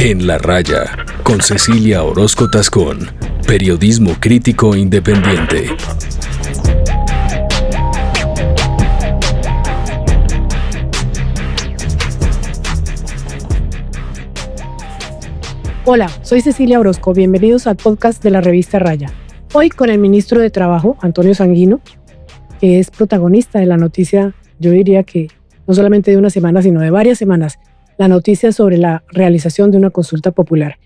En la Raya, con Cecilia Orozco Tascón, periodismo crítico e independiente. Hola, soy Cecilia Orozco, bienvenidos al podcast de la revista Raya. Hoy con el ministro de Trabajo, Antonio Sanguino, que es protagonista de la noticia, yo diría que no solamente de una semana, sino de varias semanas, la noticia sobre la realización de una consulta popular.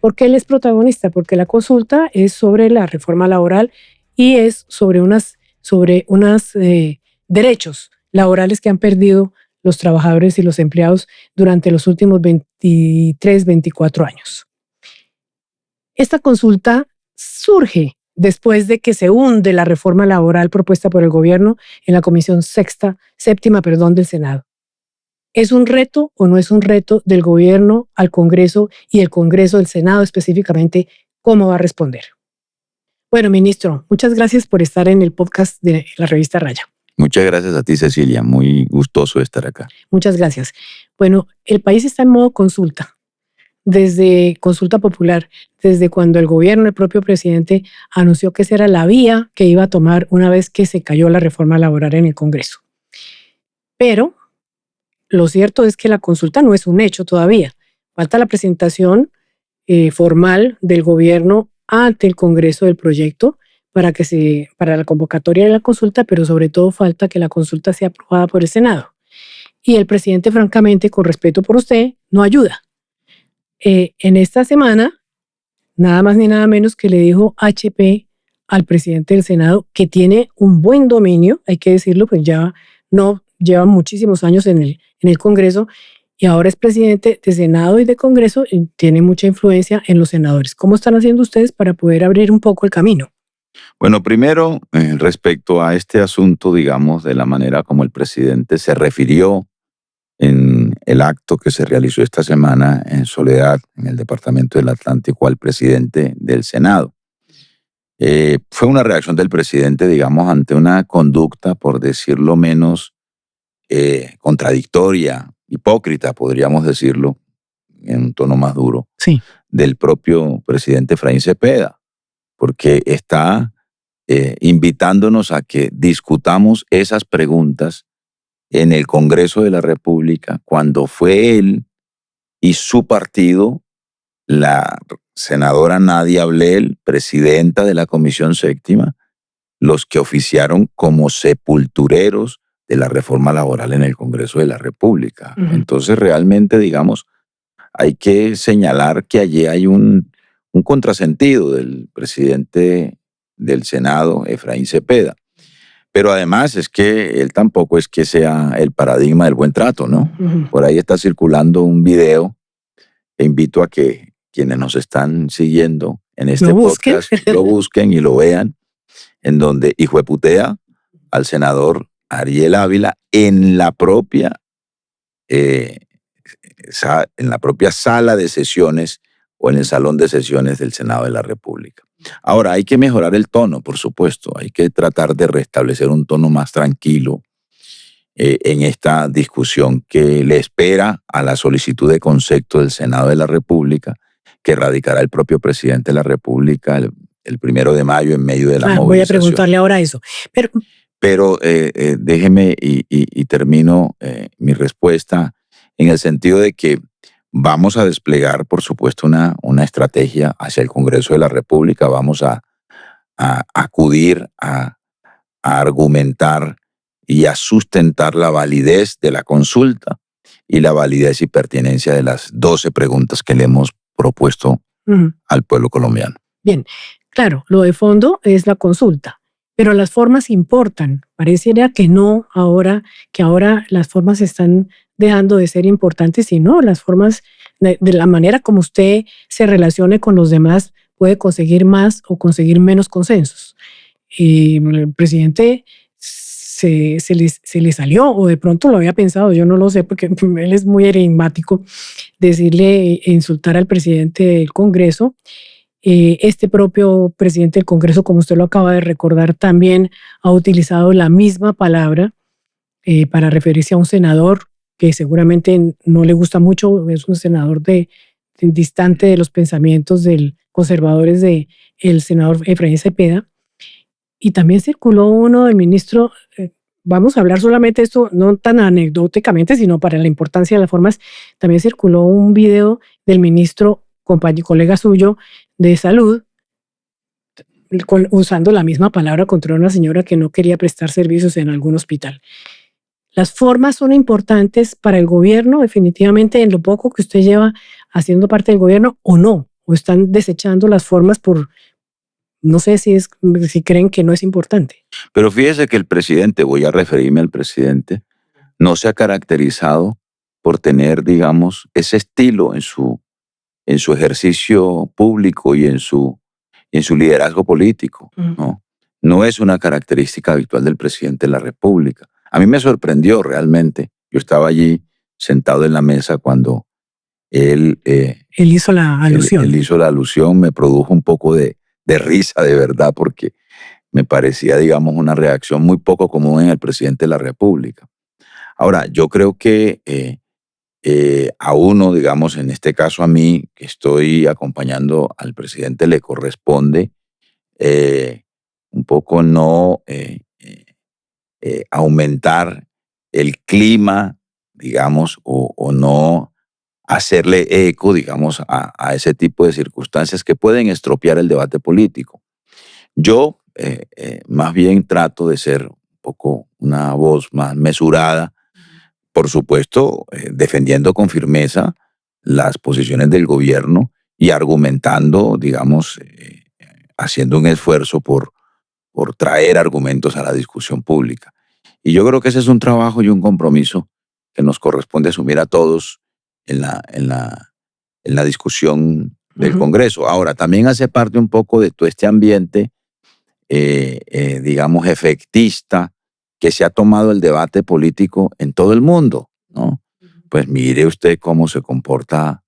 ¿Por qué él es protagonista? Porque la consulta es sobre la reforma laboral y es sobre unos derechos laborales que han perdido los trabajadores y los empleados durante los últimos 23, 24 años. Esta consulta surge después de que se hunde la reforma laboral propuesta por el gobierno en la Comisión Séptima del Senado. ¿Es un reto o no es un reto del gobierno al Congreso y el Congreso del Senado específicamente? ¿Cómo va a responder? Bueno, ministro, muchas gracias por estar en el podcast de la revista Raya. Muchas gracias a ti, Cecilia. Muy gustoso de estar acá. Muchas gracias. Bueno, el país está en modo consulta, desde consulta popular, desde cuando el gobierno, el propio presidente, anunció que esa era la vía que iba a tomar una vez que se cayó la reforma laboral en el Congreso. Pero lo cierto es que la consulta no es un hecho todavía. Falta la presentación formal del gobierno ante el Congreso del proyecto para la convocatoria de la consulta, pero sobre todo falta que la consulta sea aprobada por el Senado. Y el presidente, francamente, con respeto por usted, no ayuda. En esta semana, nada más ni nada menos que le dijo HP al presidente del Senado, que tiene un buen dominio, hay que decirlo, pues ya no lleva muchísimos años en el Congreso y ahora es presidente de Senado y de Congreso y tiene mucha influencia en los senadores. ¿Cómo están haciendo ustedes para poder abrir un poco el camino? Bueno, primero, respecto a este asunto, digamos, de la manera como el presidente se refirió en el acto que se realizó esta semana en Soledad, en el Departamento del Atlántico, al presidente del Senado. Fue una reacción del presidente, digamos, ante una conducta, por decirlo menos, contradictoria, hipócrita, podríamos decirlo, en un tono más duro, sí, del propio presidente Efraín Cepeda, porque está invitándonos a que discutamos esas preguntas en el Congreso de la República, cuando fue él y su partido, la senadora Nadia Ablel, presidenta de la Comisión Séptima, los que oficiaron como sepultureros de la reforma laboral en el Congreso de la República. Uh-huh. Entonces, realmente, digamos, hay que señalar que allí hay un contrasentido del presidente del Senado, Efraín Cepeda. Pero además es que él tampoco es que sea el paradigma del buen trato, ¿no? Uh-huh. Por ahí está circulando un video e invito a que quienes nos están siguiendo en este podcast lo busquen y lo vean, en donde hijueputea al senador Ariel Ávila en la propia sala de sesiones o en el salón de sesiones del Senado de la República. Ahora, hay que mejorar el tono, por supuesto. Hay que tratar de restablecer un tono más tranquilo en esta discusión que le espera a la solicitud de concepto del Senado de la República, que radicará el propio presidente de la República el 1 de mayo en medio de la movilización. Voy a preguntarle ahora eso. Pero déjeme y termino mi respuesta en el sentido de que vamos a desplegar, por supuesto, una estrategia hacia el Congreso de la República. Vamos a acudir a argumentar y a sustentar la validez de la consulta y la validez y pertinencia de las 12 preguntas que le hemos propuesto al pueblo colombiano. Bien, claro, lo de fondo es la consulta, pero las formas importan. Pareciera que no, que ahora las formas están dejando de ser importantes, y no, las formas de la manera como usted se relacione con los demás puede conseguir más o conseguir menos consensos. Y el presidente se le salió, o de pronto lo había pensado, yo no lo sé, porque él es muy enigmático, insultar al presidente del Congreso. Este propio presidente del Congreso, como usted lo acaba de recordar, también ha utilizado la misma palabra para referirse a un senador que seguramente no le gusta mucho, es un senador de distante de los pensamientos conservadores del senador Efraín Cepeda. Y también circuló uno del ministro, vamos a hablar solamente de esto, no tan anecdóticamente, sino para la importancia de las formas. También circuló un video del ministro, colega suyo de salud, usando la misma palabra contra una señora que no quería prestar servicios en algún hospital. Las formas son importantes para el gobierno, definitivamente, en lo poco que usted lleva haciendo parte del gobierno, o no, o están desechando las formas por, no sé si creen que no es importante. Pero fíjese que el presidente, voy a referirme al presidente, no se ha caracterizado por tener, digamos, ese estilo en su ejercicio público y en su liderazgo político, ¿no? No es una característica habitual del presidente de la República. A mí me sorprendió realmente. Yo estaba allí sentado en la mesa cuando él hizo la alusión. Él hizo la alusión, me produjo un poco de risa, de verdad, porque me parecía, digamos, una reacción muy poco común en el presidente de la República. Ahora, yo creo que a uno, digamos, en este caso a mí, que estoy acompañando al presidente, le corresponde un poco no aumentar el clima, digamos, o no hacerle eco, digamos, a ese tipo de circunstancias que pueden estropear el debate político. Yo más bien trato de ser un poco una voz más mesurada, por supuesto, defendiendo con firmeza las posiciones del gobierno y argumentando, digamos, haciendo un esfuerzo por traer argumentos a la discusión pública. Y yo creo que ese es un trabajo y un compromiso que nos corresponde asumir a todos en la discusión del Congreso. Ahora, también hace parte un poco de todo este ambiente, digamos, efectista, que se ha tomado el debate político en todo el mundo, ¿no? Pues mire usted cómo se comporta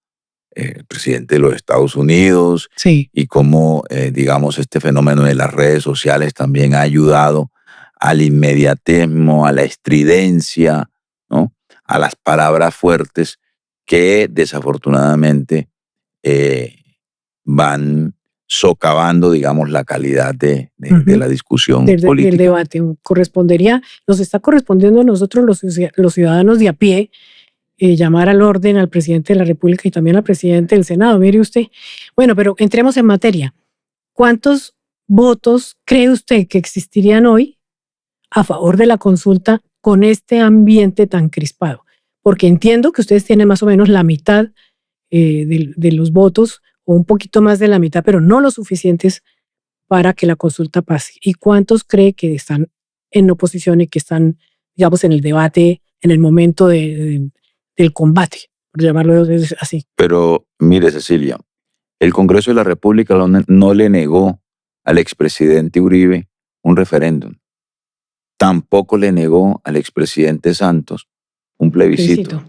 el presidente de los Estados Unidos, sí, y cómo, digamos, este fenómeno de las redes sociales también ha ayudado al inmediatismo, a la estridencia, ¿no? A las palabras fuertes que desafortunadamente van socavando, digamos, la calidad de la discusión política. Del debate. Nos está correspondiendo a nosotros los ciudadanos de a pie llamar al orden al presidente de la República y también al presidente del Senado. Mire usted. Bueno, pero entremos en materia. ¿Cuántos votos cree usted que existirían hoy a favor de la consulta con este ambiente tan crispado? Porque entiendo que ustedes tienen más o menos la mitad de los votos, o un poquito más de la mitad, pero no lo suficientes para que la consulta pase. ¿Y cuántos cree que están en oposición y que están, digamos, en el debate, en el momento del combate, por llamarlo así? Pero mire, Cecilia, el Congreso de la República no le negó al expresidente Uribe un referéndum. Tampoco le negó al expresidente Santos un plebiscito.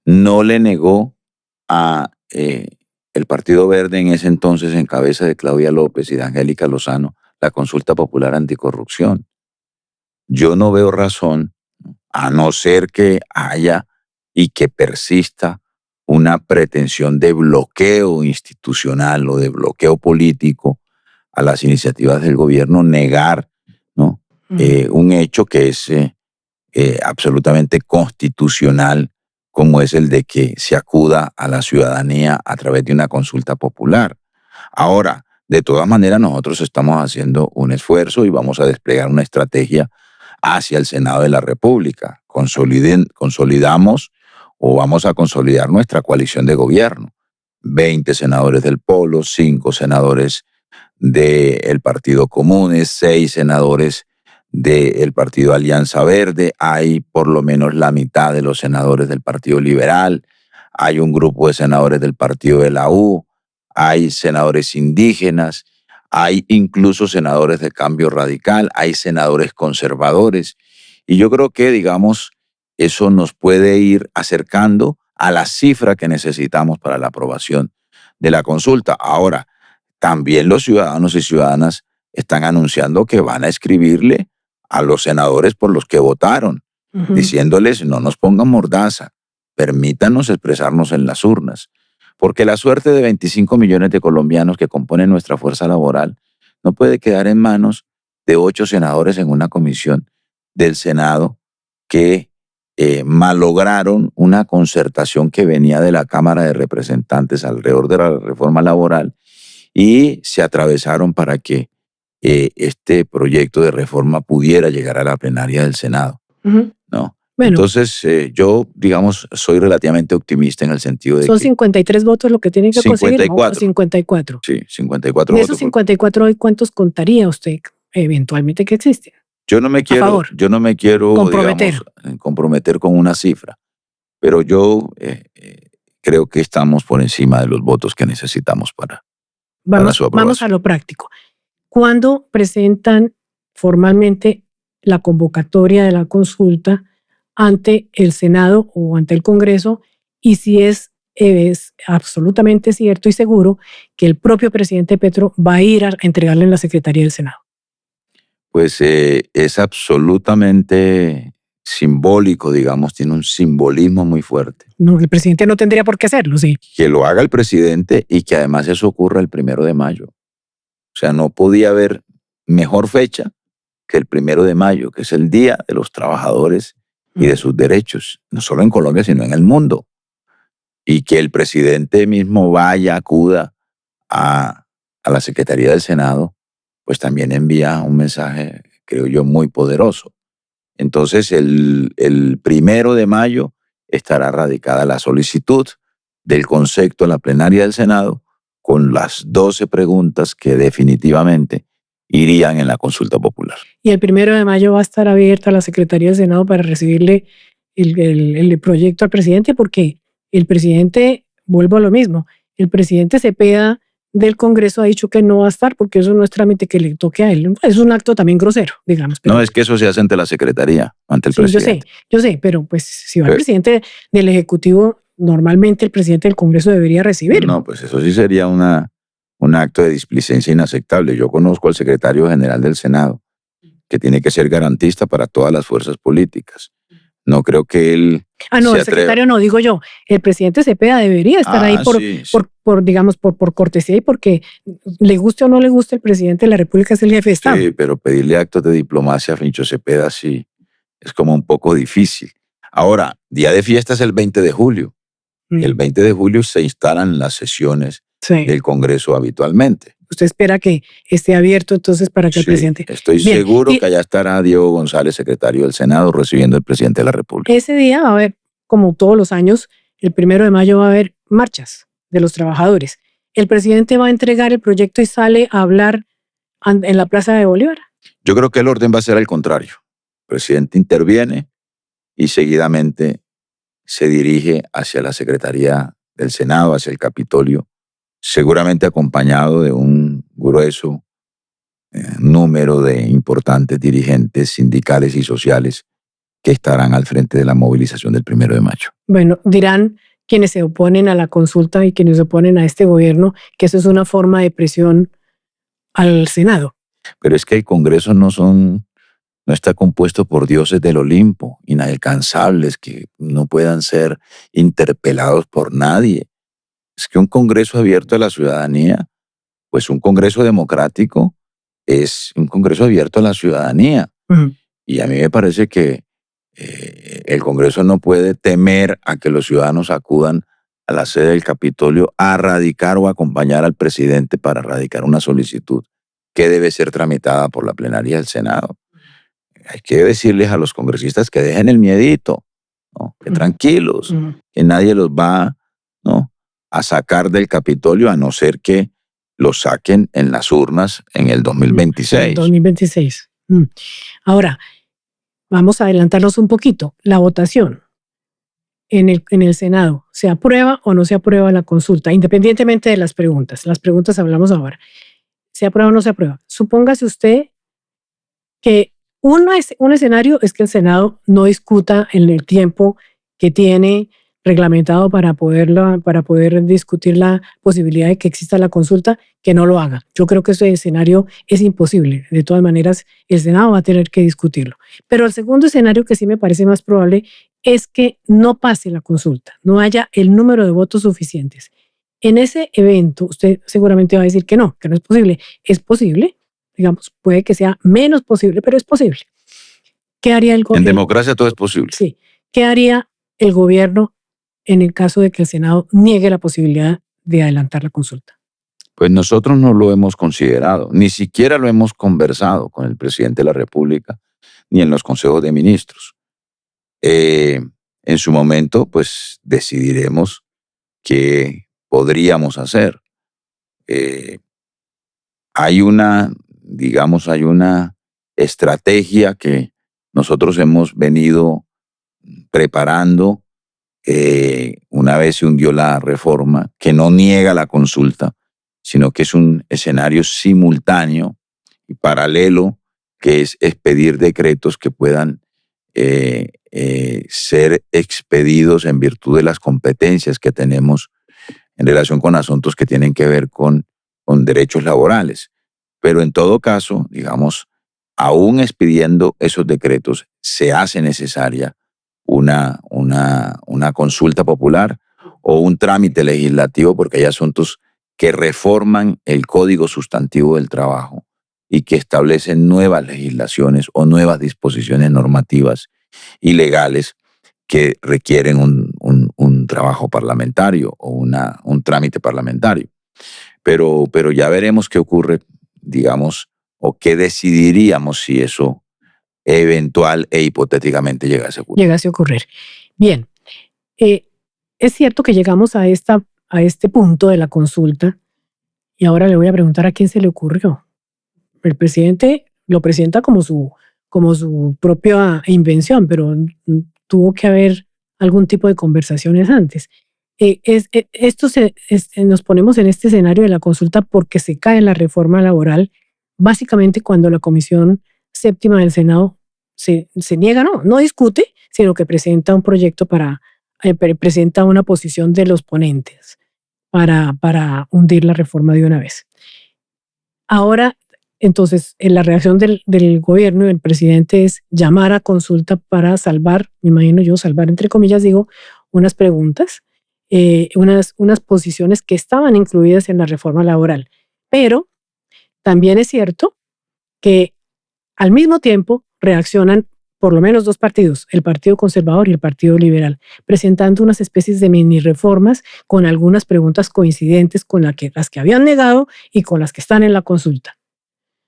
No le negó a el Partido Verde en ese entonces, en cabeza de Claudia López y de Angélica Lozano, la consulta popular anticorrupción. Yo no veo razón, a no ser que haya y que persista una pretensión de bloqueo institucional o de bloqueo político a las iniciativas del gobierno, negar, ¿no? Un hecho que es absolutamente constitucional, como es el de que se acuda a la ciudadanía a través de una consulta popular. Ahora, de todas maneras, nosotros estamos haciendo un esfuerzo y vamos a desplegar una estrategia hacia el Senado de la República. Consolidamos o vamos a consolidar nuestra coalición de gobierno. 20 senadores del Polo, 5 senadores del Partido Comunes, 6 senadores del Partido Alianza Verde, hay por lo menos la mitad de los senadores del Partido Liberal, hay un grupo de senadores del Partido de la U, hay senadores indígenas, hay incluso senadores de Cambio Radical, hay senadores conservadores, y yo creo que, digamos, eso nos puede ir acercando a la cifra que necesitamos para la aprobación de la consulta. Ahora, también los ciudadanos y ciudadanas están anunciando que van a escribirle a los senadores por los que votaron, diciéndoles: no nos pongan mordaza, permítanos expresarnos en las urnas. Porque la suerte de 25 millones de colombianos que componen nuestra fuerza laboral no puede quedar en manos de 8 senadores en una comisión del Senado que malograron una concertación que venía de la Cámara de Representantes alrededor de la reforma laboral y se atravesaron para que este proyecto de reforma pudiera llegar a la plenaria del Senado, ¿no? Bueno, entonces, yo, digamos, soy relativamente optimista en el sentido de son que 53 votos lo que tienen que conseguir. 54. 54. Sí, 54 De votos. esos 54 hoy, ¿cuántos contaría usted eventualmente que existen? Yo no me quiero, Comprometer. digamos, comprometer con una cifra, pero yo creo que estamos por encima de los votos que necesitamos para su Vamos aprobación. a lo práctico. ¿Cuándo presentan formalmente la convocatoria de la consulta ante el Senado o ante el Congreso? Y si es absolutamente cierto y seguro que el propio presidente Petro va a ir a entregarle en la Secretaría del Senado. Pues es absolutamente simbólico, digamos, tiene un simbolismo muy fuerte. No, el presidente no tendría por qué hacerlo, sí. Que lo haga el presidente y que además eso ocurra el 1 de mayo. O sea, no podía haber mejor fecha que el 1 de mayo, que es el Día de los Trabajadores y de sus derechos, no solo en Colombia, sino en el mundo. Y que el presidente mismo vaya, acuda a la Secretaría del Senado, pues también envía un mensaje, creo yo, muy poderoso. Entonces, el 1 de mayo estará radicada la solicitud del concepto a la plenaria del Senado con las 12 preguntas que definitivamente irían en la consulta popular. Y el 1 de mayo va a estar abierta la Secretaría del Senado para recibirle el proyecto al presidente, porque el presidente, vuelvo a lo mismo, el presidente Cepeda del Congreso ha dicho que no va a estar porque eso no es trámite que le toque a él. Es un acto también grosero, digamos. Pero, no, es que eso se hace ante la Secretaría, ante el presidente. Yo sé, pero pues si va el presidente del Ejecutivo, normalmente el presidente del Congreso debería recibirlo. No, pues eso sí sería un acto de displicencia inaceptable. Yo conozco al secretario general del Senado, que tiene que ser garantista para todas las fuerzas políticas. No creo que él no, el secretario no, digo yo. El presidente Cepeda debería estar ahí por cortesía y porque le guste o no le guste el presidente de la República, es el jefe de Estado. Sí, pero pedirle actos de diplomacia a Fincho Cepeda sí es como un poco difícil. Ahora, día de fiesta es el 20 de julio. El 20 de julio se instalan las sesiones del Congreso habitualmente. Usted espera que esté abierto entonces para que el presidente... Estoy seguro que allá estará Diego González, secretario del Senado, recibiendo al presidente de la República. Ese día va a haber, como todos los años, el 1 de mayo va a haber marchas de los trabajadores. El presidente va a entregar el proyecto y sale a hablar en la Plaza de Bolívar. Yo creo que el orden va a ser al contrario. El presidente interviene y seguidamente se dirige hacia la Secretaría del Senado, hacia el Capitolio, seguramente acompañado de un grueso número de importantes dirigentes sindicales y sociales que estarán al frente de la movilización del 1 de mayo. Bueno, dirán quienes se oponen a la consulta y quienes se oponen a este gobierno que eso es una forma de presión al Senado. Pero es que el Congreso no está compuesto por dioses del Olimpo, inalcanzables, que no puedan ser interpelados por nadie. Es que un Congreso abierto a la ciudadanía, pues un Congreso democrático es un Congreso abierto a la ciudadanía. Y a mí me parece que el Congreso no puede temer a que los ciudadanos acudan a la sede del Capitolio a radicar o acompañar al presidente para radicar una solicitud que debe ser tramitada por la plenaria del Senado. Hay que decirles a los congresistas que dejen el miedito, ¿no? Que tranquilos, que nadie los va, ¿no?, a sacar del Capitolio a no ser que los saquen en las urnas en el 2026. 2026. Ahora, vamos a adelantarnos un poquito. La votación en el Senado, ¿se aprueba o no se aprueba la consulta? Independientemente de las preguntas. Las preguntas hablamos ahora. ¿Se aprueba o no se aprueba? Supóngase usted que un escenario es que el Senado no discuta en el tiempo que tiene reglamentado para poder discutir la posibilidad de que exista la consulta, que no lo haga. Yo creo que ese escenario es imposible. De todas maneras, el Senado va a tener que discutirlo. Pero el segundo escenario, que sí me parece más probable, es que no pase la consulta, no haya el número de votos suficientes. En ese evento, usted seguramente va a decir que no es posible. Es posible, digamos, puede que sea menos posible, pero es posible. ¿Qué haría el En gobierno? democracia todo es posible. Sí. ¿Qué haría el gobierno en el caso de que el Senado niegue la posibilidad de adelantar la consulta? Pues nosotros no lo hemos considerado, ni siquiera lo hemos conversado con el presidente de la República, ni en los consejos de ministros. En su momento, pues decidiremos qué podríamos hacer. Hay hay una estrategia que nosotros hemos venido preparando una vez se hundió la reforma, que no niega la consulta, sino que es un escenario simultáneo y paralelo, que es expedir decretos que puedan ser expedidos en virtud de las competencias que tenemos en relación con asuntos que tienen que ver con derechos laborales. Pero en todo caso, digamos, aún expidiendo esos decretos, se hace necesaria una consulta popular o un trámite legislativo, porque hay asuntos que reforman el Código Sustantivo del Trabajo y que establecen nuevas legislaciones o nuevas disposiciones normativas y legales que requieren un trabajo parlamentario o un trámite parlamentario. Pero ya veremos qué ocurre, digamos, o qué decidiríamos si eso eventual e hipotéticamente llegase a ocurrir. Llegase a ocurrir. Bien, es cierto que llegamos a este punto de la consulta y ahora le voy a preguntar a quién se le ocurrió. El presidente lo presenta como su propia invención, pero tuvo que haber algún tipo de conversaciones antes. Nos ponemos en este escenario de la consulta porque se cae la reforma laboral, básicamente cuando la Comisión Séptima del Senado se niega, no discute, sino que presenta un proyecto presenta una posición de los ponentes para hundir la reforma de una vez. Ahora, entonces, la reacción del gobierno y del presidente es llamar a consulta para salvar, me imagino yo, salvar entre comillas, digo, unas preguntas, unas posiciones que estaban incluidas en la reforma laboral. Pero también es cierto que al mismo tiempo reaccionan por lo menos dos partidos, el Partido Conservador y el Partido Liberal, presentando unas especies de mini reformas con algunas preguntas coincidentes con las que habían negado y con las que están en la consulta.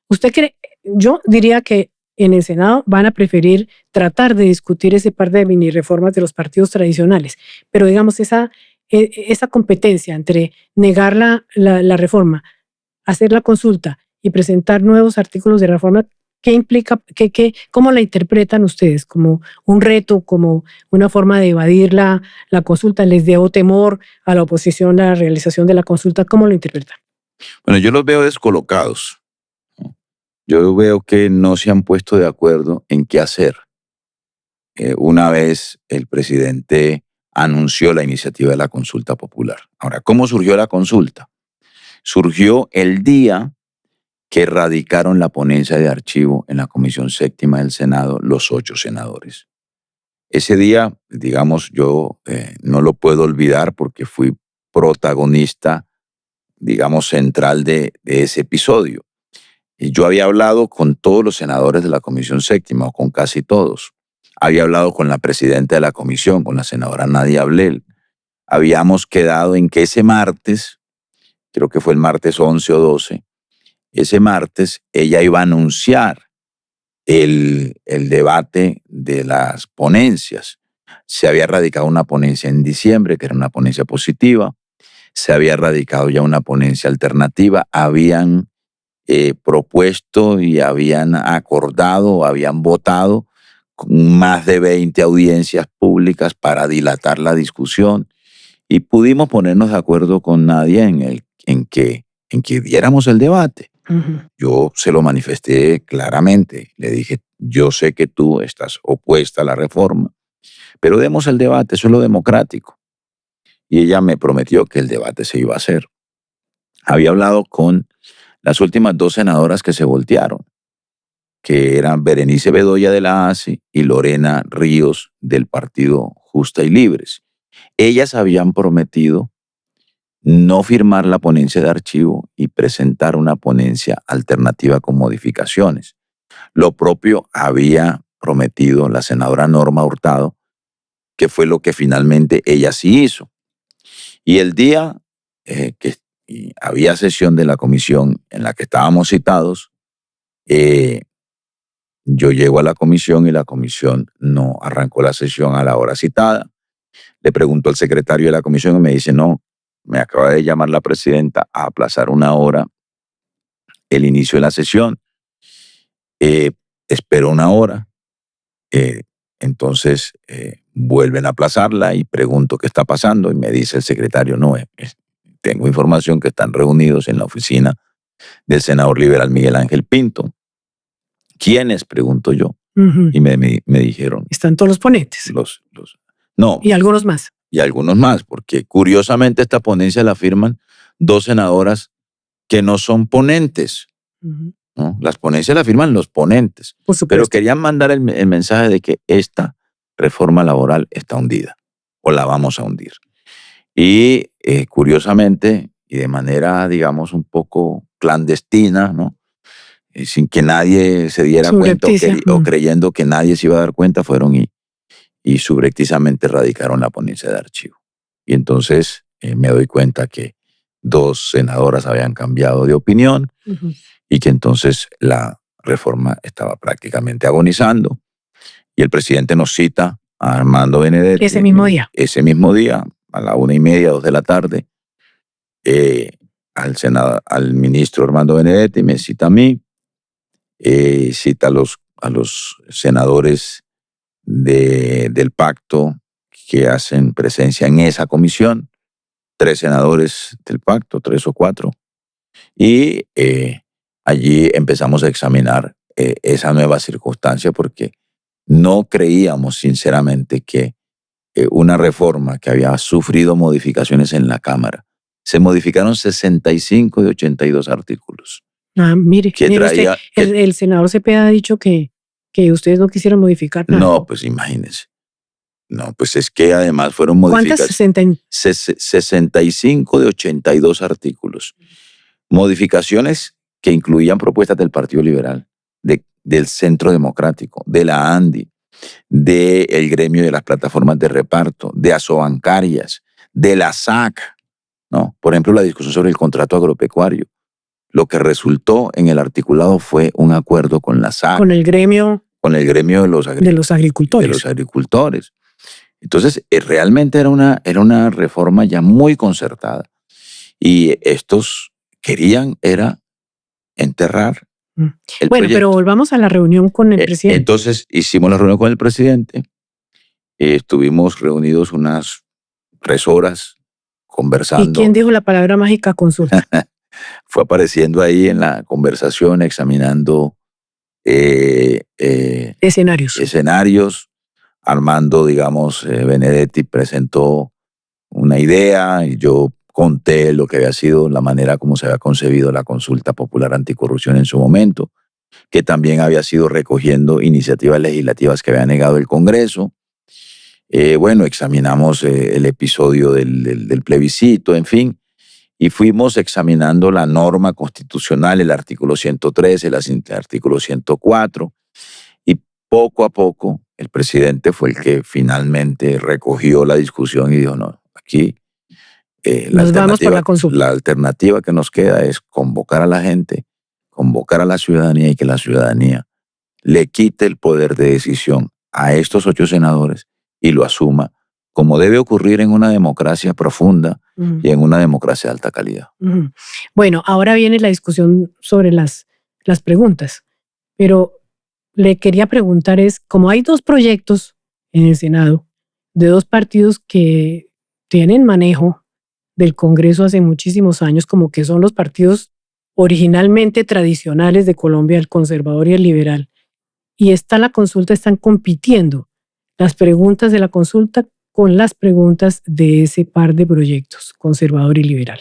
¿Usted cree? Yo diría que en el Senado van a preferir tratar de discutir ese par de mini reformas de los partidos tradicionales, pero digamos esa competencia entre negar la reforma, hacer la consulta y presentar nuevos artículos de reforma, ¿qué implica? ¿Cómo la interpretan ustedes? ¿Como un reto, como una forma de evadir la consulta? ¿Les dio temor a la oposición la realización de la consulta? ¿Cómo lo interpretan? Bueno, yo los veo descolocados. Yo veo que no se han puesto de acuerdo en qué hacer. Una vez el presidente anunció la iniciativa de la consulta popular. Ahora, ¿cómo surgió la consulta? Surgió el día que radicaron la ponencia de archivo en la Comisión Séptima del Senado los 8 senadores. Ese día, digamos, yo no lo puedo olvidar porque fui protagonista, digamos, central de ese episodio. Y yo había hablado con todos los senadores de la Comisión Séptima, o con casi todos. Había hablado con la presidenta de la comisión, con la senadora Nadia Ablel. Habíamos quedado en que ese martes, creo que fue el martes 11 o 12, ese martes ella iba a anunciar el debate de las ponencias. Se había radicado una ponencia en diciembre, que era una ponencia positiva. Se había radicado ya una ponencia alternativa. Habían propuesto y habían acordado, habían votado con más de 20 audiencias públicas para dilatar la discusión y pudimos ponernos de acuerdo con Nadia en que diéramos el debate. Uh-huh. Yo se lo manifesté claramente, le dije, yo sé que tú estás opuesta a la reforma, pero demos el debate, eso es lo democrático. Y ella me prometió que el debate se iba a hacer. Había hablado con las últimas 2 senadoras que se voltearon, que eran Berenice Bedoya de la ACE y Lorena Ríos del Partido Justa y Libres. Ellas habían prometido no firmar la ponencia de archivo y presentar una ponencia alternativa con modificaciones. Lo propio había prometido la senadora Norma Hurtado, que fue lo que finalmente ella sí hizo. Y el día que había sesión de la comisión en la que estábamos citados, yo llego a la comisión y la comisión no arrancó la sesión a la hora citada. Le pregunto al secretario de la comisión y me dice, no, me acaba de llamar la presidenta a aplazar una hora el inicio de la sesión. Espero una hora. Entonces vuelven a aplazarla y pregunto qué está pasando y me dice el secretario, no, tengo información que están reunidos en la oficina del senador liberal Miguel Ángel Pinto. ¿Quiénes? Pregunto yo. Ujú. Y me dijeron. Están todos los ponentes. No. Y algunos más. Y algunos más, porque curiosamente esta ponencia la firman 2 senadoras que no son ponentes. Ujú. ¿No? Las ponencias las firman los ponentes. Por supuesto. Pero querían mandar el mensaje de que esta reforma laboral está hundida o la vamos a hundir. Y curiosamente, y de manera, digamos, un poco clandestina, ¿no? Sin que nadie se diera cuenta o creyendo que nadie se iba a dar cuenta, fueron y subrepticiamente radicaron la ponencia de archivo. Y entonces me doy cuenta que 2 senadoras habían cambiado de opinión. Uh-huh. Y que entonces la reforma estaba prácticamente agonizando. Y el presidente nos cita a Armando Benedetti. Ese mismo día. Ese mismo día, a la 1:30, 2 de la tarde, al ministro Armando Benedetti, me cita a mí, cita a los senadores del pacto que hacen presencia en esa comisión, 3 senadores del pacto, 3 o 4, y allí empezamos a examinar esa nueva circunstancia porque no creíamos sinceramente que una reforma que había sufrido modificaciones en la Cámara, se modificaron 65 de 82 artículos. Mire usted, el senador Cepeda ha dicho que ustedes no quisieron modificar nada. No, pues imagínense. No, pues es que además fueron modificaciones. ¿Cuántas? 65 de 82 artículos. Modificaciones que incluían propuestas del Partido Liberal, del Centro Democrático, de la ANDI, del gremio de las plataformas de reparto, de Asobancarias, de la SAC, ¿no? Por ejemplo, la discusión sobre el contrato agropecuario. Lo que resultó en el articulado fue un acuerdo con la SAC. Con el gremio de los agricultores. De los agricultores. Entonces, realmente era una reforma ya muy concertada. Y estos querían era enterrar el proyecto. Pero volvamos a la reunión con el presidente. Entonces, hicimos la reunión con el presidente. Estuvimos reunidos unas 3 horas conversando. ¿Y quién dijo la palabra mágica consulta? Fue apareciendo ahí en la conversación, examinando escenarios. Armando, digamos, Benedetti presentó una idea y yo conté lo que había sido la manera como se había concebido la consulta popular anticorrupción en su momento, que también había sido recogiendo iniciativas legislativas que había negado el Congreso. Examinamos el episodio del plebiscito, en fin, y fuimos examinando la norma constitucional, el artículo 113, el artículo 104, y poco a poco el presidente fue el que finalmente recogió la discusión y dijo, no, aquí vamos por la consulta. La alternativa que nos queda es convocar a la gente, convocar a la ciudadanía y que la ciudadanía le quite el poder de decisión a estos 8 senadores y lo asuma como debe ocurrir en una democracia profunda y en una democracia de alta calidad. Bueno, ahora viene la discusión sobre las preguntas, pero le quería preguntar como hay 2 proyectos en el Senado de 2 partidos que tienen manejo del Congreso hace muchísimos años, como que son los partidos originalmente tradicionales de Colombia, el conservador y el liberal, y está la consulta, están compitiendo las preguntas de la consulta con las preguntas de ese par de proyectos, conservador y liberal.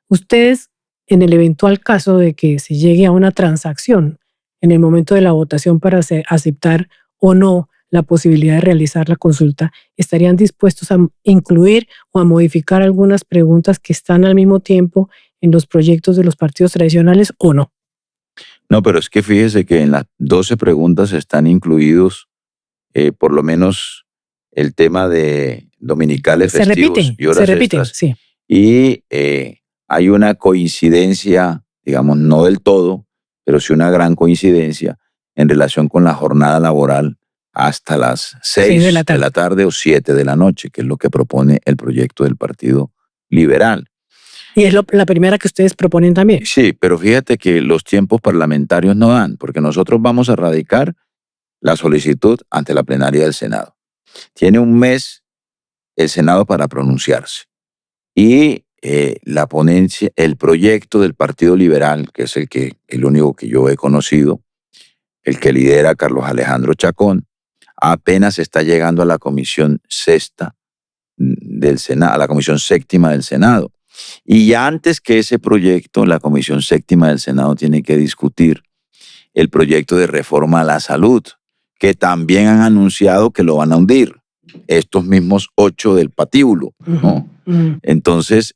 Ustedes, en el eventual caso de que se llegue a una transacción en el momento de la votación para aceptar o no la posibilidad de realizar la consulta, ¿estarían dispuestos a incluir o a modificar algunas preguntas que están al mismo tiempo en los proyectos de los partidos tradicionales o no? No, pero es que fíjese que en las 12 preguntas están incluidos por lo menos el tema de dominicales, festivos y horas extras. Sí. Y hay una coincidencia, digamos, no del todo, pero sí una gran coincidencia en relación con la jornada laboral hasta las 6 de la tarde o 7 de la noche, que es lo que propone el proyecto del Partido Liberal. ¿Y es la primera que ustedes proponen también? Sí, pero fíjate que los tiempos parlamentarios no dan, porque nosotros vamos a radicar la solicitud ante la plenaria del Senado. Tiene un mes el Senado para pronunciarse. Y la ponencia, el proyecto del Partido Liberal, que es el único que yo he conocido, el que lidera Carlos Alejandro Chacón, apenas está llegando a la Comisión Sexta del Senado, a la Comisión Séptima del Senado. Y ya antes que ese proyecto, la Comisión Séptima del Senado tiene que discutir el proyecto de reforma a la salud, que también han anunciado que lo van a hundir, estos mismos 8 del patíbulo, ¿no? Entonces,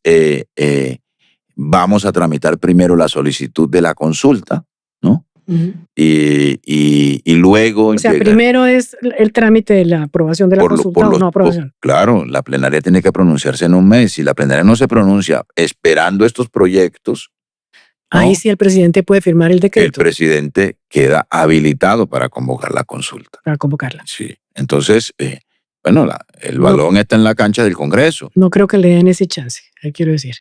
vamos a tramitar primero la solicitud de la consulta, ¿no? Y luego... O sea, primero es el trámite de la aprobación de la consulta o no aprobación. Claro, la plenaria tiene que pronunciarse en un mes. Si la plenaria no se pronuncia esperando estos proyectos... Ahí ¿no? Sí el presidente puede firmar el decreto. El presidente queda habilitado para convocar la consulta. Para convocarla. Sí. Entonces, bueno, el balón está en la cancha del Congreso. No creo que le den ese chance, quiero decir.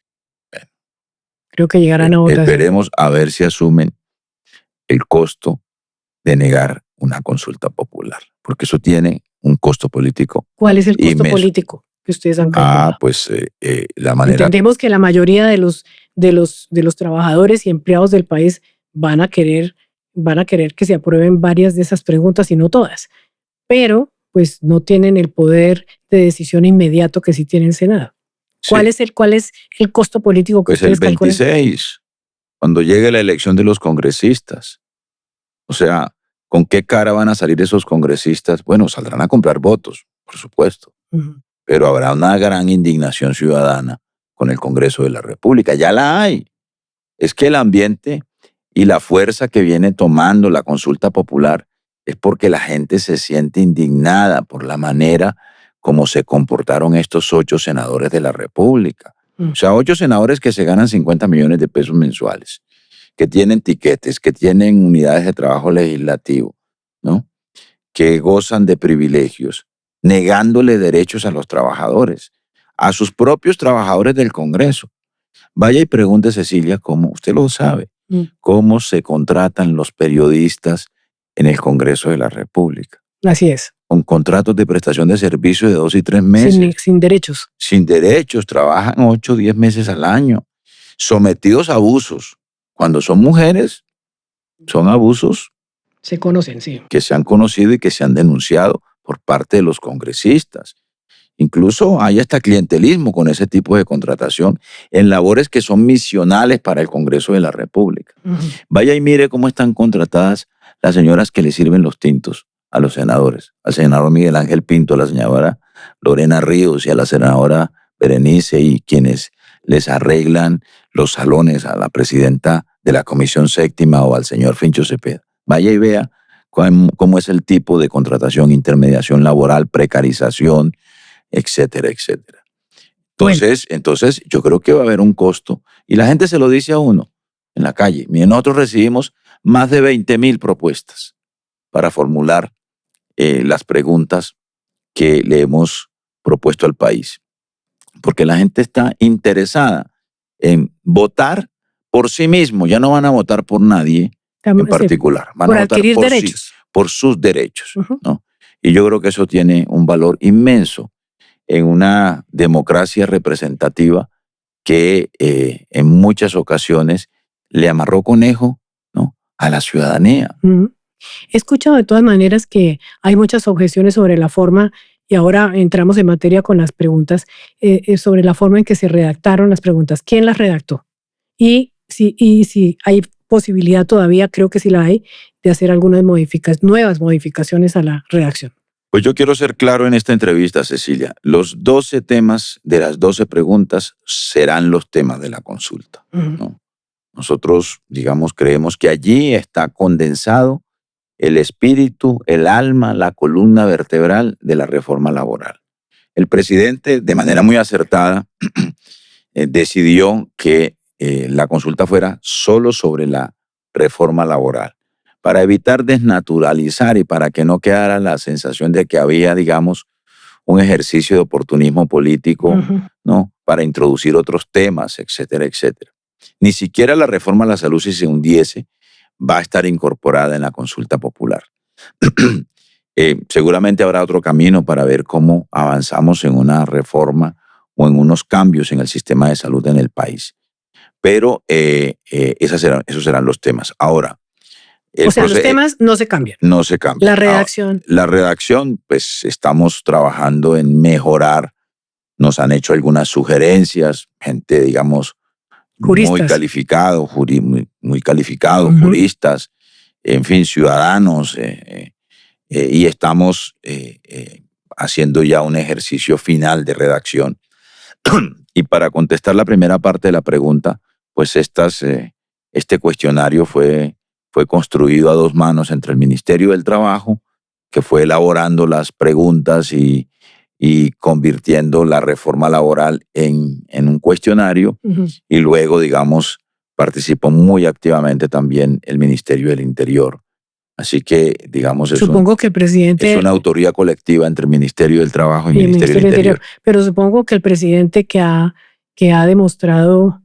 Creo que llegarán a votación. Esperemos a ver si asumen el costo de negar una consulta popular, porque eso tiene un costo político. ¿Cuál es el costo político que ustedes han calculado? Pues la manera... Entendemos que la mayoría de los trabajadores y empleados del país van a querer que se aprueben varias de esas preguntas y no todas, pero pues no tienen el poder de decisión inmediato que sí tiene el Senado. Sí. ¿Cuál es el costo político que ustedes calculan? Pues el 26, cuando llegue la elección de los congresistas. O sea, ¿con qué cara van a salir esos congresistas? Bueno, saldrán a comprar votos, por supuesto, pero habrá una gran indignación ciudadana con el Congreso de la República. Ya la hay. Es que el ambiente y la fuerza que viene tomando la consulta popular es porque la gente se siente indignada por la manera como se comportaron estos 8 senadores de la República. O sea, 8 senadores que se ganan 50 millones de pesos mensuales, que tienen tiquetes, que tienen unidades de trabajo legislativo, ¿no? Que gozan de privilegios, negándole derechos a los trabajadores, a sus propios trabajadores del Congreso. Vaya y pregunte, Cecilia, cómo, usted lo sabe, cómo se contratan los periodistas en el Congreso de la República. Así es. Con contratos de prestación de servicio de 2 y 3 meses. Sin derechos. Sin derechos, trabajan 8 o 10 meses al año, sometidos a abusos. Cuando son mujeres, son abusos. Se conocen, sí. Que se han conocido y que se han denunciado por parte de los congresistas. Incluso hay hasta clientelismo con ese tipo de contratación en labores que son misionales para el Congreso de la República. Vaya y mire cómo están contratadas las señoras que le sirven los tintos a los senadores, al senador Miguel Ángel Pinto, a la senadora Lorena Ríos y a la senadora Berenice y quienes les arreglan los salones a la presidenta de la Comisión Séptima o al señor Fincho Cepeda. Vaya y vea cómo es el tipo de contratación, intermediación laboral, precarización, etcétera, etcétera. Entonces yo creo que va a haber un costo y la gente se lo dice a uno en la calle. Miren, nosotros recibimos más de 20,000 propuestas para formular las preguntas que le hemos propuesto al país. Porque la gente está interesada en votar por sí mismo. Ya no van a votar por nadie en particular. Van a votar por derechos. Por sus derechos, ¿no? Y yo creo que eso tiene un valor inmenso en una democracia representativa que en muchas ocasiones le amarró conejo, ¿no?, a la ciudadanía. He escuchado de todas maneras que hay muchas objeciones sobre la forma, y ahora entramos en materia con las preguntas, sobre la forma en que se redactaron las preguntas. ¿Quién las redactó? Y si hay posibilidad todavía, creo que sí la hay, de hacer algunas nuevas modificaciones a la redacción. Pues yo quiero ser claro en esta entrevista, Cecilia. Los 12 temas de las 12 preguntas serán los temas de la consulta, ¿no? Nosotros, digamos, creemos que allí está condensado el espíritu, el alma, la columna vertebral de la reforma laboral. El presidente, de manera muy acertada, decidió que la consulta fuera solo sobre la reforma laboral, para evitar desnaturalizar y para que no quedara la sensación de que había, digamos, un ejercicio de oportunismo político, ¿no? Para introducir otros temas, etcétera, etcétera. Ni siquiera la reforma a la salud, si se hundiese, va a estar incorporada en la consulta popular. Seguramente habrá otro camino para ver cómo avanzamos en una reforma o en unos cambios en el sistema de salud en el país. Pero esos serán los temas. Ahora, los temas no se cambian. No se cambian. La redacción. Ahora, la redacción, pues estamos trabajando en mejorar. Nos han hecho algunas sugerencias, gente, digamos, juristas. muy calificados, juristas, en fin, ciudadanos, y estamos haciendo ya un ejercicio final de redacción. Y para contestar la primera parte de la pregunta, pues este cuestionario fue construido a dos manos entre el Ministerio del Trabajo, que fue elaborando las preguntas y convirtiendo la reforma laboral en un cuestionario, y luego, digamos, participó muy activamente también el Ministerio del Interior. Así que, digamos, supongo que el presidente... es una autoría colectiva entre el Ministerio del Trabajo y el Ministerio del Interior. Pero supongo que el presidente que ha demostrado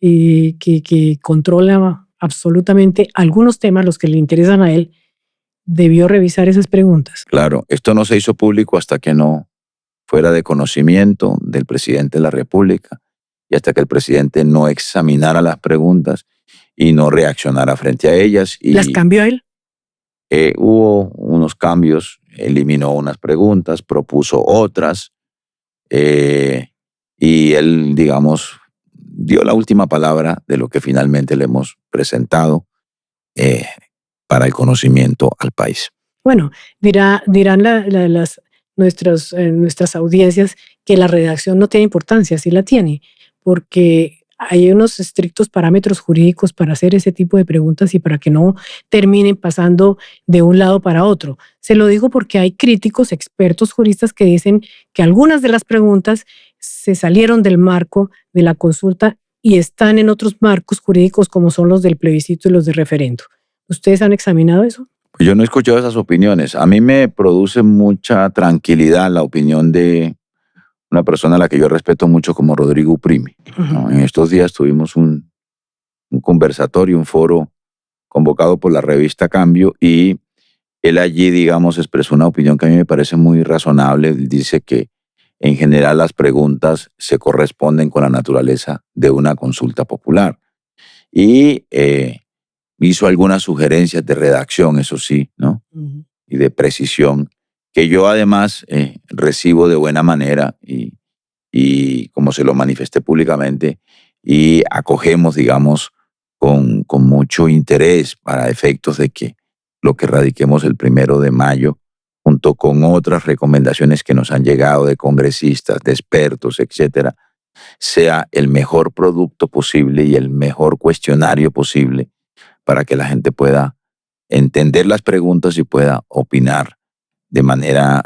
que controla absolutamente algunos temas, los que le interesan a él, debió revisar esas preguntas. Claro, esto no se hizo público hasta que no fuera de conocimiento del presidente de la República y hasta que el presidente no examinara las preguntas y no reaccionara frente a ellas. ¿Las cambió él? Hubo unos cambios, eliminó unas preguntas, propuso otras, y él, digamos, dio la última palabra de lo que finalmente le hemos presentado para el conocimiento al país. Bueno, dirán nuestras audiencias que la redacción no tiene importancia, sí la tiene, porque hay unos estrictos parámetros jurídicos para hacer ese tipo de preguntas y para que no terminen pasando de un lado para otro. Se lo digo porque hay críticos, expertos juristas que dicen que algunas de las preguntas se salieron del marco de la consulta y están en otros marcos jurídicos como son los del plebiscito y los de referendo. ¿Ustedes han examinado eso? Yo no he escuchado esas opiniones. A mí me produce mucha tranquilidad la opinión de una persona a la que yo respeto mucho como Rodrigo Uprimi. ¿No? En estos días tuvimos un conversatorio, un foro convocado por la revista Cambio, y él allí, digamos, expresó una opinión que a mí me parece muy razonable. Él dice que en general las preguntas se corresponden con la naturaleza de una consulta popular. Y hizo algunas sugerencias de redacción, eso sí, ¿no? Y de precisión, que yo además recibo de buena manera y como se lo manifesté públicamente, y acogemos, digamos, con mucho interés para efectos de que lo que radiquemos el 1 de mayo, junto con otras recomendaciones que nos han llegado de congresistas, de expertos, etcétera, sea el mejor producto posible y el mejor cuestionario posible para que la gente pueda entender las preguntas y pueda opinar de manera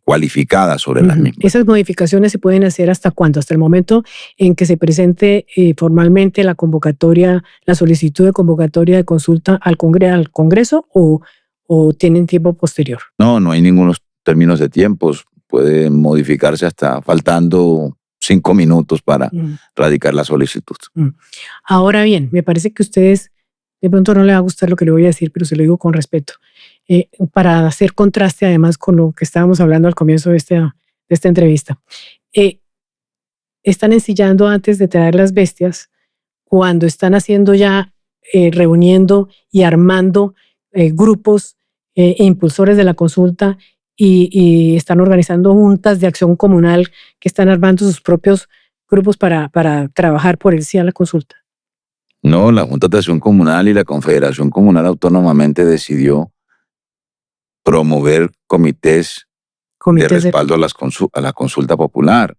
cualificada sobre las mismas. ¿Esas modificaciones se pueden hacer hasta cuándo? ¿Hasta el momento en que se presente formalmente la convocatoria, la solicitud de convocatoria de consulta al Congreso o tienen tiempo posterior? No hay ningunos términos de tiempos. Puede modificarse hasta faltando 5 minutos para radicar la solicitud. Ahora bien, me parece que ustedes, de pronto no les va a gustar lo que le voy a decir, pero se lo digo con respeto. Para hacer contraste además con lo que estábamos hablando al comienzo de esta entrevista. Están ensillando antes de traer las bestias cuando están haciendo ya, reuniendo y armando grupos e impulsores de la consulta y están organizando juntas de acción comunal que están armando sus propios grupos para trabajar por el sí a la consulta. No, la Junta de Acción Comunal y la Confederación Comunal autónomamente decidió promover comités de respaldo a la consulta popular.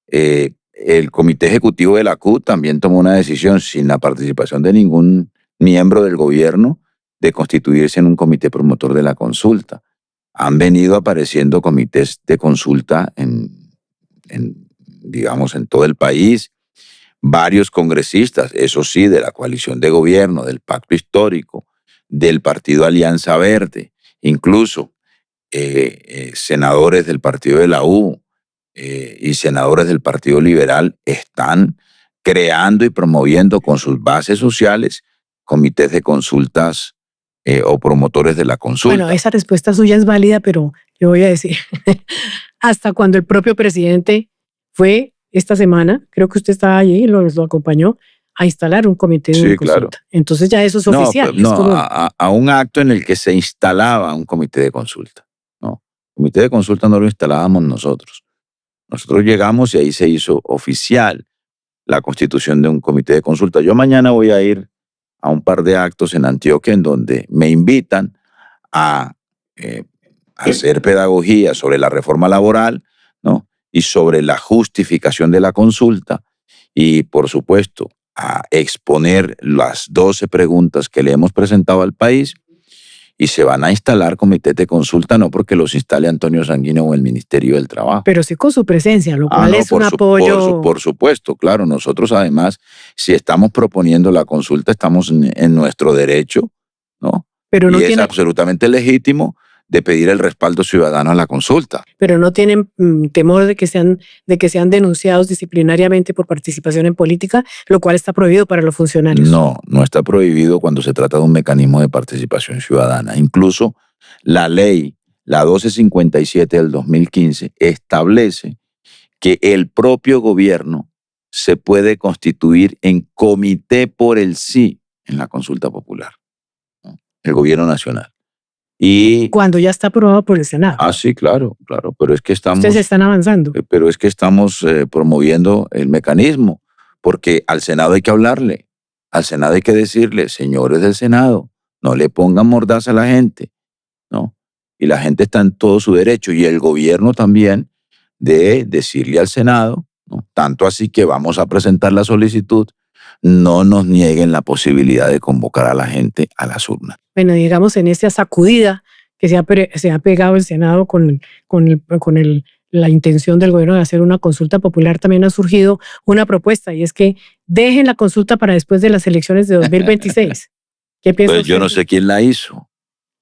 El Comité Ejecutivo de la CUT también tomó una decisión sin la participación de ningún miembro del gobierno de constituirse en un comité promotor de la consulta. Han venido apareciendo comités de consulta digamos, en todo el país. Varios congresistas, eso sí, de la coalición de gobierno, del Pacto Histórico, del Partido Alianza Verde, incluso senadores del Partido de la U y senadores del Partido Liberal están creando y promoviendo con sus bases sociales comités de consultas o promotores de la consulta. Bueno, esa respuesta suya es válida, pero le voy a decir, hasta cuando el propio presidente fue esta semana, creo que usted estaba allí y lo acompañó, a instalar un comité de consulta. Claro. Entonces ya eso es oficial. No, a un acto en el que se instalaba un comité de consulta. No, el comité de consulta no lo instalábamos nosotros. Nosotros llegamos y ahí se hizo oficial la constitución de un comité de consulta. Yo mañana voy a ir a un par de actos en Antioquia en donde me invitan a hacer pedagogía sobre la reforma laboral, ¿no? Y sobre la justificación de la consulta y, por supuesto, a exponer las 12 preguntas que le hemos presentado al país, y se van a instalar comités de consulta, no porque los instale Antonio Sanguino o el Ministerio del Trabajo. Pero sí con su presencia, lo cual es un apoyo. Por supuesto, claro. Nosotros además, si estamos proponiendo la consulta, estamos en nuestro derecho, ¿no? Pero no y es absolutamente legítimo de pedir el respaldo ciudadano a la consulta. Pero no tienen temor de que sean denunciados disciplinariamente por participación en política, lo cual está prohibido para los funcionarios. No está prohibido cuando se trata de un mecanismo de participación ciudadana. Incluso la ley, la 1257 del 2015, establece que el propio gobierno se puede constituir en comité por el sí en la consulta popular, ¿no? El gobierno nacional. Y cuando ya está aprobado por el Senado. Sí, claro, pero es que estamos... Ustedes están avanzando. Pero es que estamos promoviendo el mecanismo, porque al Senado hay que hablarle, al Senado hay que decirle, señores del Senado, no le pongan mordaza a la gente, ¿no? Y la gente está en todo su derecho, y el gobierno también de decirle al Senado, ¿no? Tanto así que vamos a presentar la solicitud, no nos nieguen la posibilidad de convocar a la gente a las urnas. Bueno, digamos, en esta sacudida que se ha pegado el Senado con la intención del gobierno de hacer una consulta popular, también ha surgido una propuesta, y es que dejen la consulta para después de las elecciones de 2026. ¿Qué piensa Pues yo no sé quién la hizo.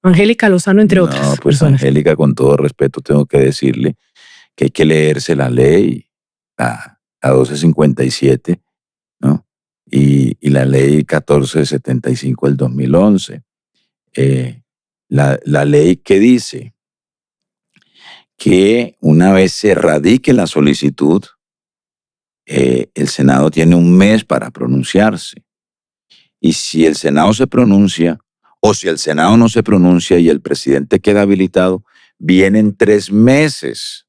Angélica Lozano, entre otras. No, pues personas. Angélica, con todo respeto, tengo que decirle que hay que leerse la ley, la 1257, ¿no? Y la ley 1475 del 2011. La ley que dice que una vez se radique la solicitud, el Senado tiene un mes para pronunciarse. Y si el Senado se pronuncia, o si el Senado no se pronuncia y el presidente queda habilitado, vienen 3 meses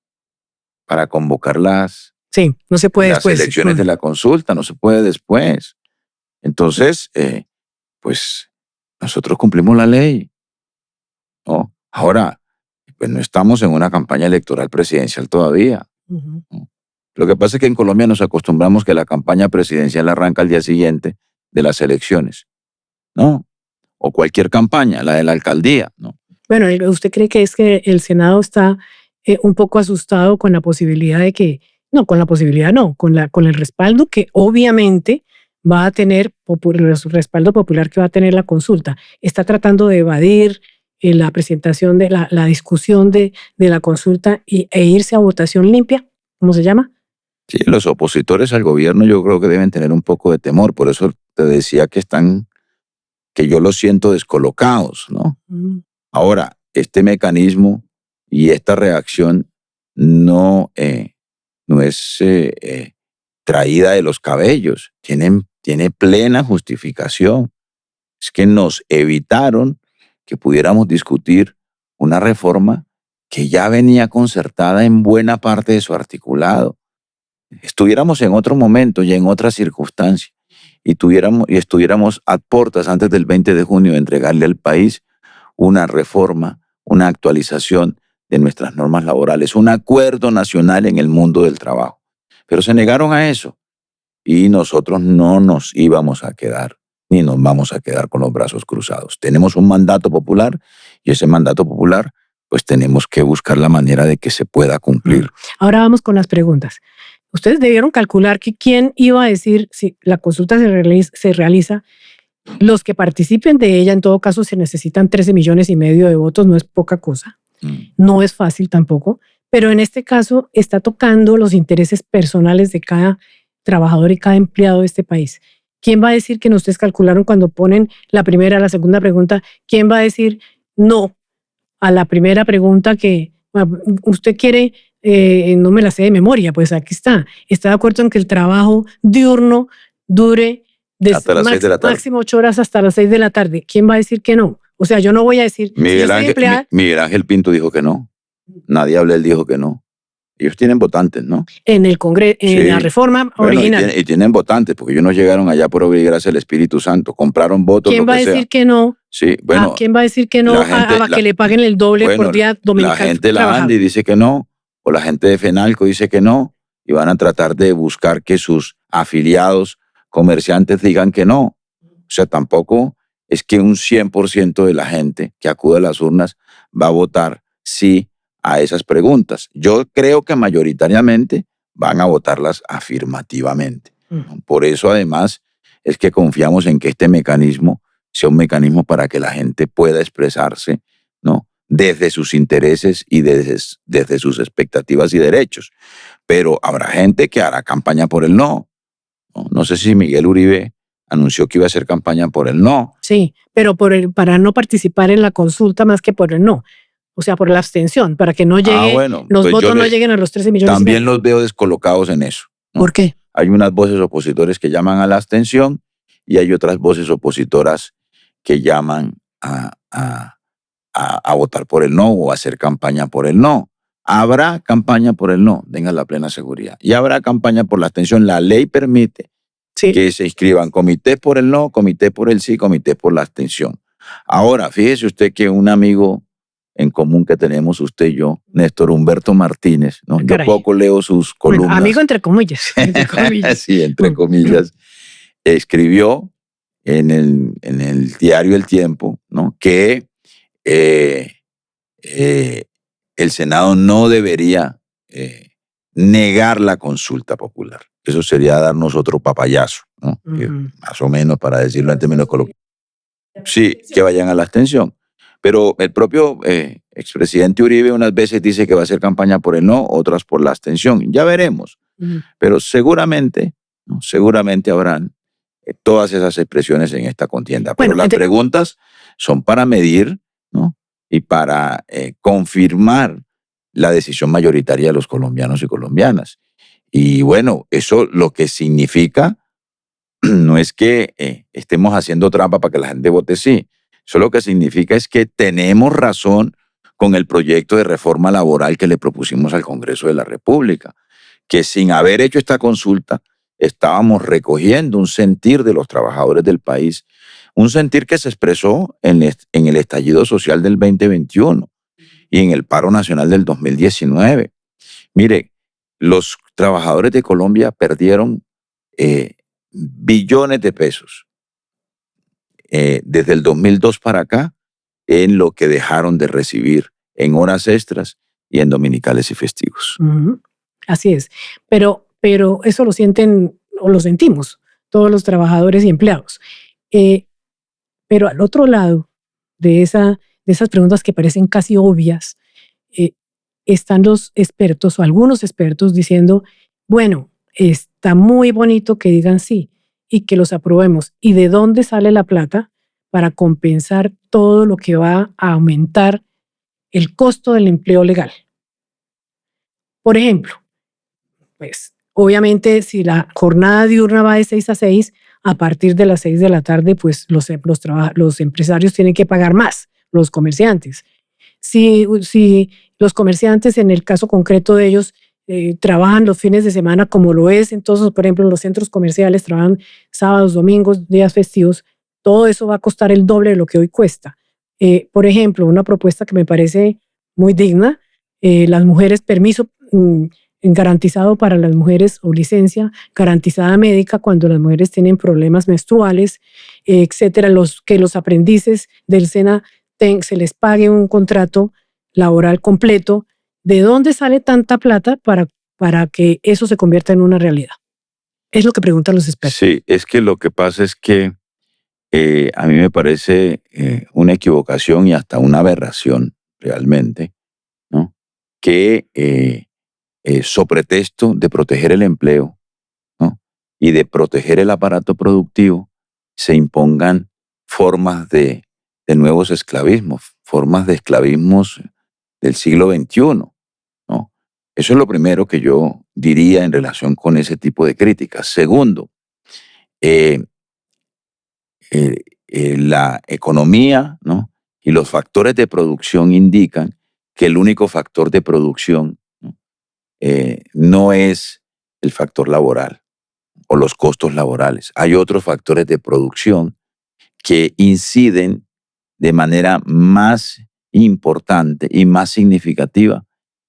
para convocar las elecciones de la consulta, no se puede después. Entonces, pues nosotros cumplimos la ley, ¿no? Ahora, pues no estamos en una campaña electoral presidencial todavía. Uh-huh. ¿No? Lo que pasa es que en Colombia nos acostumbramos que la campaña presidencial arranca al día siguiente de las elecciones, ¿no? O cualquier campaña, la de la alcaldía, ¿no? Bueno, ¿usted cree que es que el Senado está un poco asustado con la posibilidad de que, con el respaldo que obviamente va a tener, el respaldo popular que va a tener la consulta? Está tratando de evadir la presentación de la discusión de la consulta e irse a votación limpia, ¿cómo se llama? Sí, los opositores al gobierno yo creo que deben tener un poco de temor, por eso te decía que yo los siento descolocados, ¿no? Ahora, este mecanismo y esta reacción no es traída de los cabellos, tiene plena justificación. Es que nos evitaron que pudiéramos discutir una reforma que ya venía concertada en buena parte de su articulado. Estuviéramos en otro momento y en otra circunstancia y estuviéramos a puertas antes del 20 de junio de entregarle al país una reforma, una actualización de nuestras normas laborales, un acuerdo nacional en el mundo del trabajo. Pero se negaron a eso y nosotros no nos íbamos a quedar, ni nos vamos a quedar con los brazos cruzados. Tenemos un mandato popular y ese mandato popular pues tenemos que buscar la manera de que se pueda cumplir. Ahora vamos con las preguntas. Ustedes debieron calcular que quién iba a decir si la consulta se realiza. Los que participen de ella, en todo caso, se necesitan 13,5 millones de votos, no es poca cosa. No es fácil tampoco, pero en este caso está tocando los intereses personales de cada trabajador y cada empleado de este país. ¿Quién va a decir que no ustedes calcularon cuando ponen la primera, la segunda pregunta? ¿Quién va a decir no a la primera pregunta que usted quiere? No me la sé de memoria, pues aquí está. ¿Está de acuerdo en que el trabajo diurno dure hasta las 6 de la tarde? Máximo 8 horas hasta las 6 de la tarde. ¿Quién va a decir que no? O sea, yo no voy a decir... Miguel Ángel Pinto dijo que no. Nadie habla, él dijo que no. Ellos tienen votantes, ¿no? En el Congreso, en la reforma original. Y tienen votantes, porque ellos no llegaron allá por obra y gracia del Espíritu Santo. Compraron votos, ¿Quién va a decir que no? Sí, bueno. ¿Quién va a decir que no a que le paguen el doble por día dominical? La gente de la ANDI dice que no, o la gente de FENALCO dice que no, y van a tratar de buscar que sus afiliados comerciantes digan que no. O sea, tampoco es que un 100% de la gente que acude a las urnas va a votar sí a esas preguntas. Yo creo que mayoritariamente van a votarlas afirmativamente. Por eso, además, es que confiamos en que este mecanismo sea un mecanismo para que la gente pueda expresarse, ¿no?, desde sus intereses y desde sus expectativas y derechos. Pero habrá gente que hará campaña por el no. No sé si Miguel Uribe anunció que iba a hacer campaña por el no. Sí, pero para no participar en la consulta más que por el no. O sea, por la abstención, para que no llegue, los pues votos no lleguen a los 13 millones. También los veo descolocados en eso, ¿no? ¿Por qué? Hay unas voces opositores que llaman a la abstención y hay otras voces opositoras que llaman a votar por el no o a hacer campaña por el no. Habrá campaña por el no, tengan la plena seguridad. Y habrá campaña por la abstención. La ley permite que se inscriban comité por el no, comité por el sí, comité por la abstención. Ahora, fíjese usted que un amigo en común que tenemos usted y yo, Néstor Humberto Martínez, ¿no? Yo poco leo sus columnas. Bueno, amigo entre comillas. Entre comillas. Sí, entre comillas. Escribió en el diario El Tiempo, ¿no?, que el Senado no debería negar la consulta popular. Eso sería darnos otro papayazo, ¿no? Más o menos, para decirlo en términos coloquiales. Sí, que vayan a la abstención. Pero el propio expresidente Uribe unas veces dice que va a hacer campaña por el no, otras por la abstención. Ya veremos. Pero seguramente habrán todas esas expresiones en esta contienda. Pero las preguntas son para medir, ¿no?, y para confirmar la decisión mayoritaria de los colombianos y colombianas. Y bueno, eso lo que significa no es que estemos haciendo trampa para que la gente vote sí. Eso lo que significa es que tenemos razón con el proyecto de reforma laboral que le propusimos al Congreso de la República, que sin haber hecho esta consulta estábamos recogiendo un sentir de los trabajadores del país, un sentir que se expresó en el estallido social del 2021 y en el paro nacional del 2019. Mire, los trabajadores de Colombia perdieron billones de pesos desde el 2002 para acá en lo que dejaron de recibir en horas extras y en dominicales y festivos. Así es, pero eso lo sienten o lo sentimos todos los trabajadores y empleados. Pero al otro lado de esas preguntas que parecen casi obvias, están los expertos o algunos expertos diciendo, bueno, está muy bonito que digan sí y que los aprobemos. ¿Y de dónde sale la plata para compensar todo lo que va a aumentar el costo del empleo legal? Por ejemplo, pues obviamente si la jornada diurna va de 6 a 6, a partir de las 6 de la tarde, pues los empresarios tienen que pagar más, los comerciantes. Si los comerciantes, en el caso concreto de ellos, trabajan los fines de semana como lo es, entonces, por ejemplo, los centros comerciales trabajan sábados, domingos, días festivos, todo eso va a costar el doble de lo que hoy cuesta. Por ejemplo, una propuesta que me parece muy digna, las mujeres, permiso garantizado para las mujeres o licencia garantizada médica cuando las mujeres tienen problemas menstruales, etcétera, que los aprendices del SENA se les pague un contrato laboral completo. ¿De dónde sale tanta plata para que eso se convierta en una realidad? Es lo que preguntan los expertos. Sí, es que lo que pasa es que a mí me parece una equivocación y hasta una aberración realmente, ¿no? Que so pretexto de proteger el empleo, ¿no? Y de proteger el aparato productivo, se impongan formas de nuevos esclavismos, formas de esclavismos del siglo XXI, ¿no? Eso es lo primero que yo diría en relación con ese tipo de críticas. Segundo, eh, la economía, ¿no? Y los factores de producción indican que el único factor de producción, ¿no? No es el factor laboral o los costos laborales. Hay otros factores de producción que inciden de manera más importante y más significativa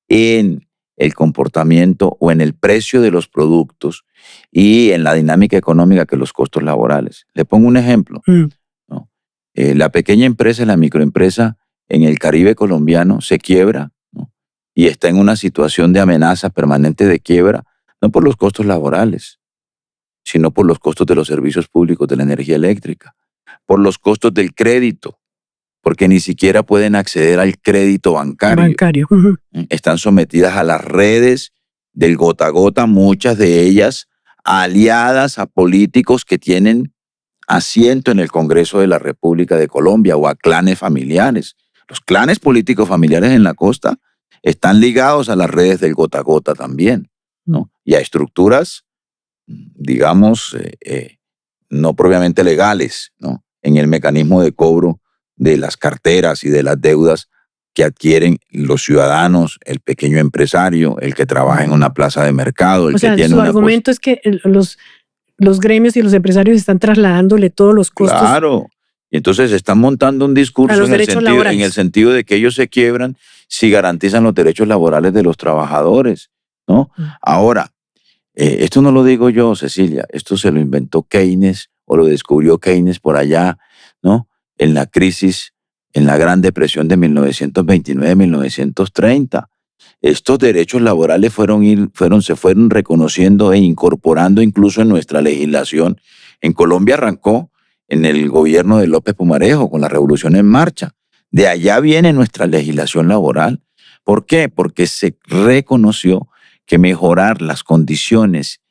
en el comportamiento o en el precio de los productos y en la dinámica económica que los costos laborales. Le pongo un ejemplo, ¿no? La pequeña empresa, la microempresa en el Caribe colombiano se quiebra, ¿no? Y está en una situación de amenaza permanente de quiebra, no por los costos laborales, sino por los costos de los servicios públicos de la energía eléctrica, por los costos del crédito, porque ni siquiera pueden acceder al crédito bancario. Están sometidas a las redes del gota a gota, muchas de ellas aliadas a políticos que tienen asiento en el Congreso de la República de Colombia o a clanes familiares. Los clanes políticos familiares en la costa están ligados a las redes del gota a gota también, ¿no? Y a estructuras, digamos, no propiamente legales, ¿no? En el mecanismo de cobro de las carteras y de las deudas que adquieren los ciudadanos, el pequeño empresario, el que trabaja en una plaza de mercado, el que tiene su argumento es que los gremios y los empresarios están trasladándole todos los costos. Claro. Y entonces están montando un discurso en el sentido de que ellos se quiebran si garantizan los derechos laborales de los trabajadores, ¿no? Ahora, esto no lo digo yo, Cecilia, esto se lo inventó Keynes o lo descubrió Keynes por allá, ¿no? En la crisis, en la Gran Depresión de 1929-1930. Estos derechos laborales se fueron reconociendo e incorporando incluso en nuestra legislación. En Colombia arrancó en el gobierno de López Pumarejo con la Revolución en Marcha. De allá viene nuestra legislación laboral. ¿Por qué? Porque se reconoció que mejorar las condiciones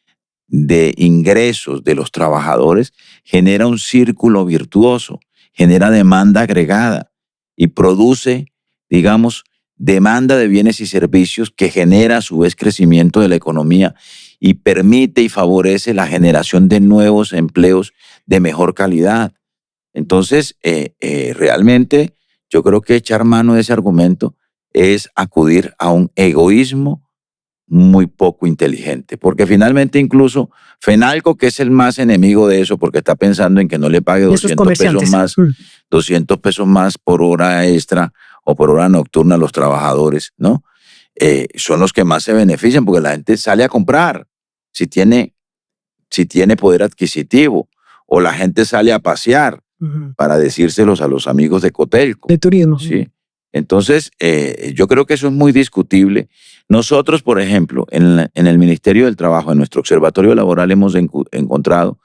de ingresos de los trabajadores genera un círculo virtuoso, genera demanda agregada y produce, digamos, demanda de bienes y servicios que genera a su vez crecimiento de la economía y permite y favorece la generación de nuevos empleos de mejor calidad. Entonces, realmente yo creo que echar mano de ese argumento es acudir a un egoísmo muy poco inteligente, porque finalmente incluso Fenalco, que es el más enemigo de eso, porque está pensando en que no le pague 200 pesos más por hora extra o por hora nocturna a los trabajadores, ¿no? Son los que más se benefician, porque la gente sale a comprar si tiene poder adquisitivo, o la gente sale a pasear, para decírselos a los amigos de Cotelco. De turismo. Sí. Entonces, yo creo que eso es muy discutible. Nosotros, por ejemplo, en el Ministerio del Trabajo, en nuestro Observatorio Laboral, hemos encontrado,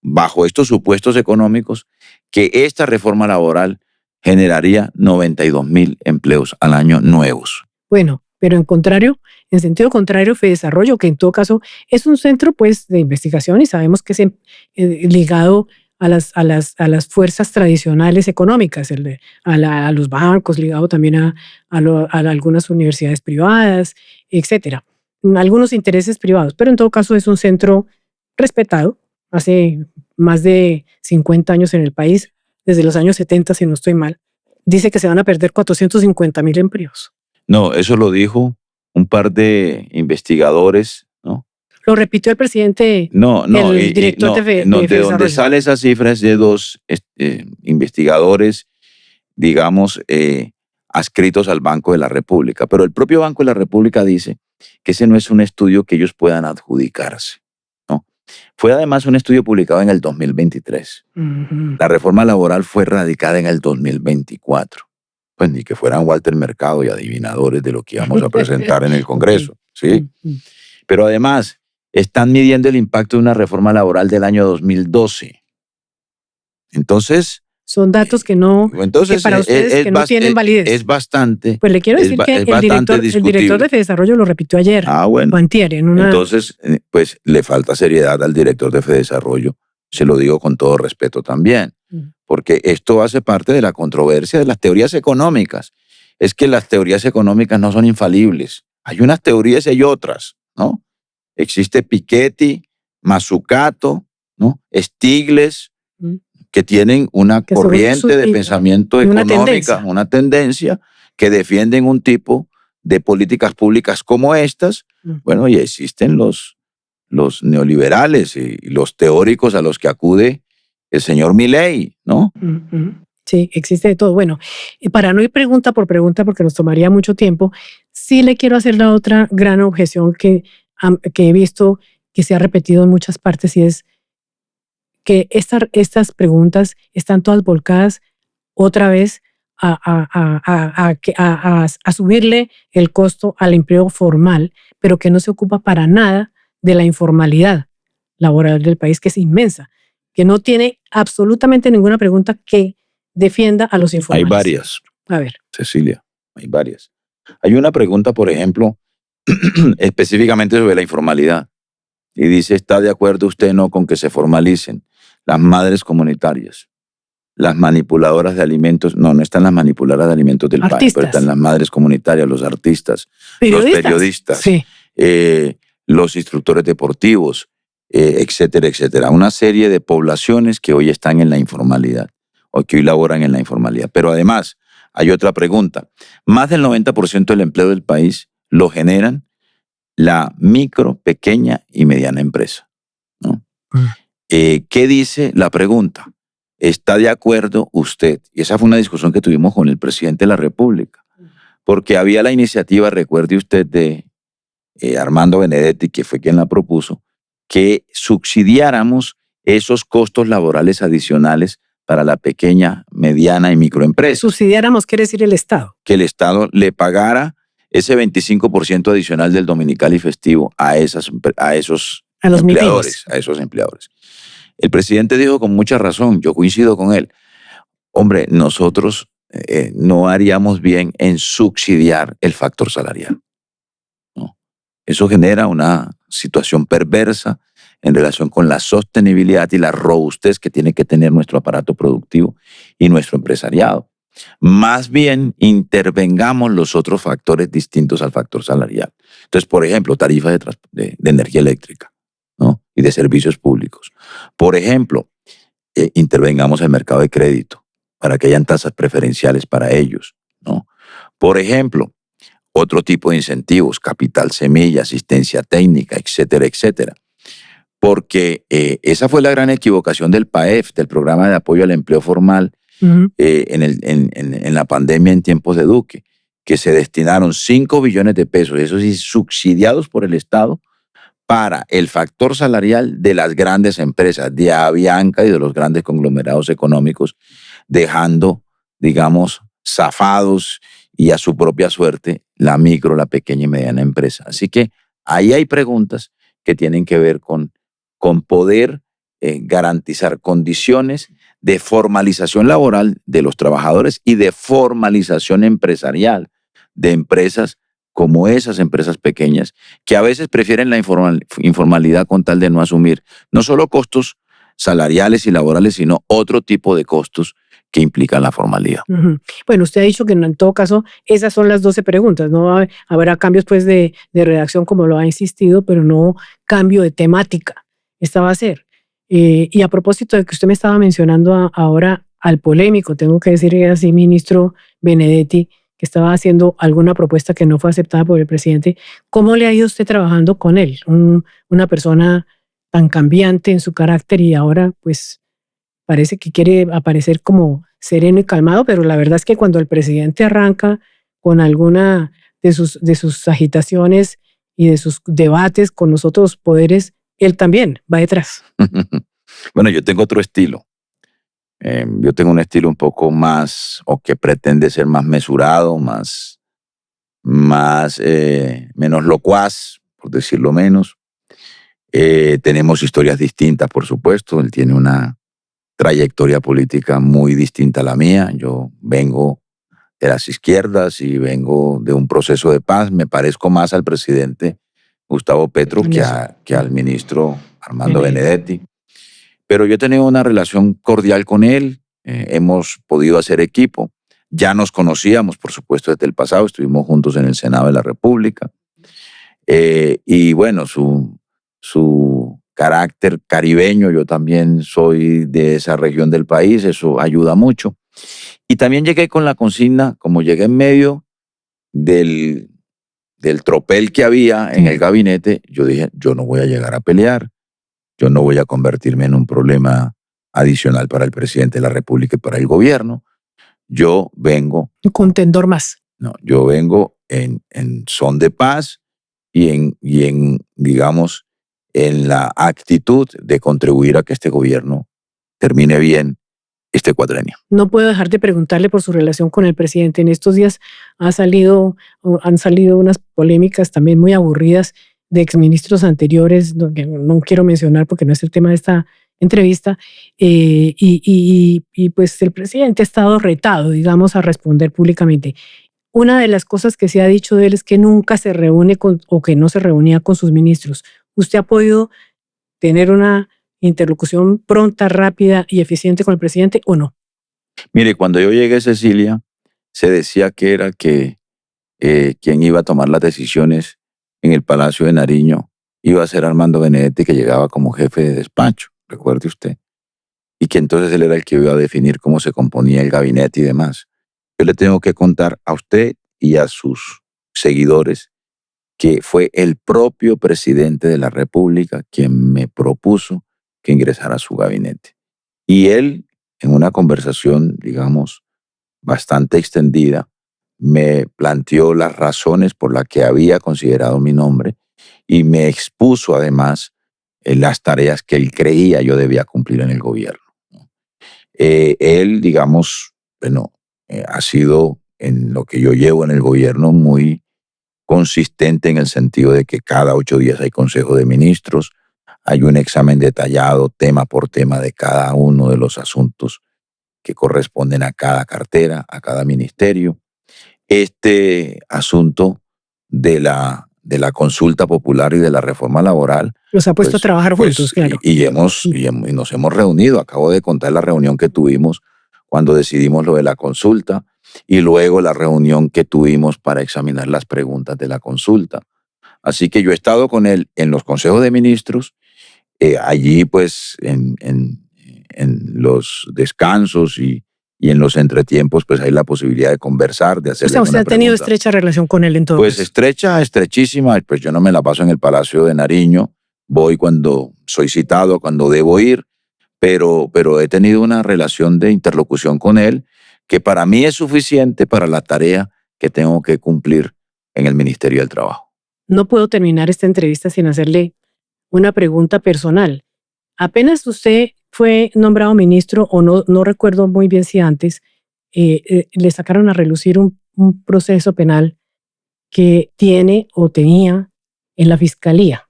bajo estos supuestos económicos, que esta reforma laboral generaría 92,000 empleos al año nuevos. Bueno, pero en sentido contrario, FEDesarrollo, que en todo caso es un centro pues, de investigación y sabemos que es ligado a las fuerzas tradicionales económicas, a los bancos, ligado también a algunas universidades privadas, etcétera. Algunos intereses privados, pero en todo caso es un centro respetado, hace más de 50 años en el país, desde los años 70, si no estoy mal. Dice que se van a perder 450,000 empleos. No, eso lo dijo un par de investigadores, ¿no? Lo repitió el presidente, el director de donde sale esa cifra es de dos investigadores digamos, adscritos al Banco de la República. Pero el propio Banco de la República dice que ese no es un estudio que ellos puedan adjudicarse, ¿no? Fue además un estudio publicado en el 2023. La reforma laboral fue radicada en el 2024. Pues ni que fueran Walter Mercado y adivinadores de lo que íbamos a presentar en el Congreso, ¿sí? Pero además, están midiendo el impacto de una reforma laboral del año 2012. Entonces, son datos que no, que para ustedes que no tienen validez. Es bastante. Pues le quiero decir que el director de FEDesarrollo lo repitió ayer. Bueno. O antier, Entonces, pues le falta seriedad al director de FEDesarrollo. Se lo digo con todo respeto también. Porque esto hace parte de la controversia de las teorías económicas. Es que las teorías económicas no son infalibles. Hay unas teorías y hay otras, ¿no? Existe Piketty, Mazzucato, ¿no? Stiglitz, que tienen una corriente de pensamiento económica, una tendencia, que defienden un tipo de políticas públicas como estas. Bueno, y existen los neoliberales y los teóricos a los que acude el señor Milei, ¿no? Sí, existe de todo. Bueno, para no ir pregunta por pregunta, porque nos tomaría mucho tiempo, sí le quiero hacer la otra gran objeción que he visto que se ha repetido en muchas partes, y es que estas preguntas están todas volcadas otra vez a subirle el costo al empleo formal, pero que no se ocupa para nada de la informalidad laboral del país, que es inmensa, que no tiene absolutamente ninguna pregunta que defienda a los informales. Hay varias. A ver. Cecilia, hay varias. Hay una pregunta, por ejemplo, específicamente sobre la informalidad. Y dice, ¿está de acuerdo usted no con que se formalicen las madres comunitarias, las manipuladoras de alimentos? No están las manipuladoras de alimentos del país, pero están las madres comunitarias, los artistas, los periodistas, sí. Los instructores deportivos, etcétera, etcétera. Una serie de poblaciones que hoy están en la informalidad, o que hoy laboran en la informalidad. Pero además, hay otra pregunta. Más del 90% del empleo del país lo generan la micro, pequeña y mediana empresa, ¿no? ¿Qué dice la pregunta? ¿Está de acuerdo usted? Y esa fue una discusión que tuvimos con el presidente de la República, porque había la iniciativa, recuerde usted, de Armando Benedetti, que fue quien la propuso, que subsidiáramos esos costos laborales adicionales para la pequeña, mediana y microempresa. Subsidiáramos, quiere decir el Estado. Que el Estado le pagara ese 25% adicional del dominical y festivo a esos empleadores, a esos empleadores. El presidente dijo con mucha razón, yo coincido con él, hombre, nosotros no haríamos bien en subsidiar el factor salarial, ¿no? Eso genera una situación perversa en relación con la sostenibilidad y la robustez que tiene que tener nuestro aparato productivo y nuestro empresariado. Más bien intervengamos los otros factores distintos al factor salarial. Entonces, por ejemplo, tarifas de energía eléctrica, ¿no? Y de servicios públicos. Por ejemplo, intervengamos el mercado de crédito para que hayan tasas preferenciales para ellos, ¿no? Por ejemplo, otro tipo de incentivos, capital semilla, asistencia técnica, etcétera, etcétera. Porque esa fue la gran equivocación del PAEF, del Programa de Apoyo al Empleo Formal, en la pandemia en tiempos de Duque, que se destinaron 5 billones de pesos, eso sí, subsidiados por el Estado, para el factor salarial de las grandes empresas, de Avianca y de los grandes conglomerados económicos, dejando, digamos, zafados y a su propia suerte la micro, la pequeña y mediana empresa. Así que ahí hay preguntas que tienen que ver con poder garantizar condiciones de formalización laboral de los trabajadores y de formalización empresarial de empresas como esas empresas pequeñas que a veces prefieren la informalidad con tal de no asumir no solo costos salariales y laborales, sino otro tipo de costos que implican la formalidad. Bueno, usted ha dicho que en todo caso esas son las 12 preguntas, no habrá cambios pues de redacción como lo ha insistido, pero no cambio de temática. Esta va a ser. Y a propósito de que usted me estaba mencionando ahora al polémico, tengo que decir así, ministro Benedetti, que estaba haciendo alguna propuesta que no fue aceptada por el presidente. ¿Cómo le ha ido usted trabajando con él? Una persona tan cambiante en su carácter y ahora pues parece que quiere aparecer como sereno y calmado, pero la verdad es que cuando el presidente arranca con alguna de sus agitaciones y de sus debates con los otros poderes, él también va detrás. Bueno, yo tengo otro estilo. Yo tengo un estilo un poco más, o que pretende ser más mesurado, menos locuaz, por decirlo menos. Tenemos historias distintas, por supuesto. Él tiene una trayectoria política muy distinta a la mía. Yo vengo de las izquierdas y vengo de un proceso de paz. Me parezco más al presidente Gustavo Petro que al ministro Armando Benedetti. Pero yo he tenido una relación cordial con él. Hemos podido hacer equipo. Ya nos conocíamos, por supuesto, desde el pasado. Estuvimos juntos en el Senado de la República. Y bueno, su carácter caribeño, yo también soy de esa región del país, eso ayuda mucho. Y también llegué con la consigna, como llegué en medio del tropel que había en el gabinete, yo dije, yo no voy a llegar a pelear, yo no voy a convertirme en un problema adicional para el presidente de la República y para el gobierno. Yo vengo... Un contendor más. No, yo vengo en son de paz y en, digamos, en la actitud de contribuir a que este gobierno termine bien este cuatrenio. No puedo dejar de preguntarle por su relación con el presidente. En estos días han salido unas polémicas también muy aburridas de exministros anteriores, que no quiero mencionar porque no es el tema de esta entrevista, y pues el presidente ha estado retado, digamos, a responder públicamente. Una de las cosas que se ha dicho de él es que nunca se reúne o que no se reunía con sus ministros. ¿Usted ha podido tener una interlocución pronta, rápida y eficiente con el presidente o no? Mire, cuando yo llegué, Cecilia, se decía que era que quien iba a tomar las decisiones en el Palacio de Nariño iba a ser Armando Benedetti, que llegaba como jefe de despacho, recuerde usted, y que entonces él era el que iba a definir cómo se componía el gabinete y demás. Yo le tengo que contar a usted y a sus seguidores que fue el propio presidente de la República quien me propuso que ingresara a su gabinete. Y él, en una conversación, digamos, bastante extendida, me planteó las razones por las que había considerado mi nombre y me expuso además las tareas que él creía yo debía cumplir en el gobierno. Él, digamos, bueno, ha sido en lo que yo llevo en el gobierno muy consistente en el sentido de que cada 8 días hay consejo de ministros, hay un examen detallado tema por tema de cada uno de los asuntos que corresponden a cada cartera, a cada ministerio. Este asunto de la consulta popular y de la reforma laboral. Los ha puesto a trabajar juntos, claro. Y nos hemos reunido. Acabo de contar la reunión que tuvimos cuando decidimos lo de la consulta y luego la reunión que tuvimos para examinar las preguntas de la consulta. Así que yo he estado con él en los consejos de ministros, allí pues en los descansos y en los entretiempos pues hay la posibilidad de conversar, de hacerle O sea, usted ha tenido estrecha relación con él entonces. Pues estrecha, estrechísima. Pues yo no me la paso en el Palacio de Nariño, voy cuando soy citado, cuando debo ir, pero he tenido una relación de interlocución con él que para mí es suficiente para la tarea que tengo que cumplir en el Ministerio del Trabajo. No puedo terminar esta entrevista sin hacerle una pregunta personal. Apenas usted fue nombrado ministro, o no recuerdo muy bien si antes, le sacaron a relucir un proceso penal que tiene o tenía en la Fiscalía.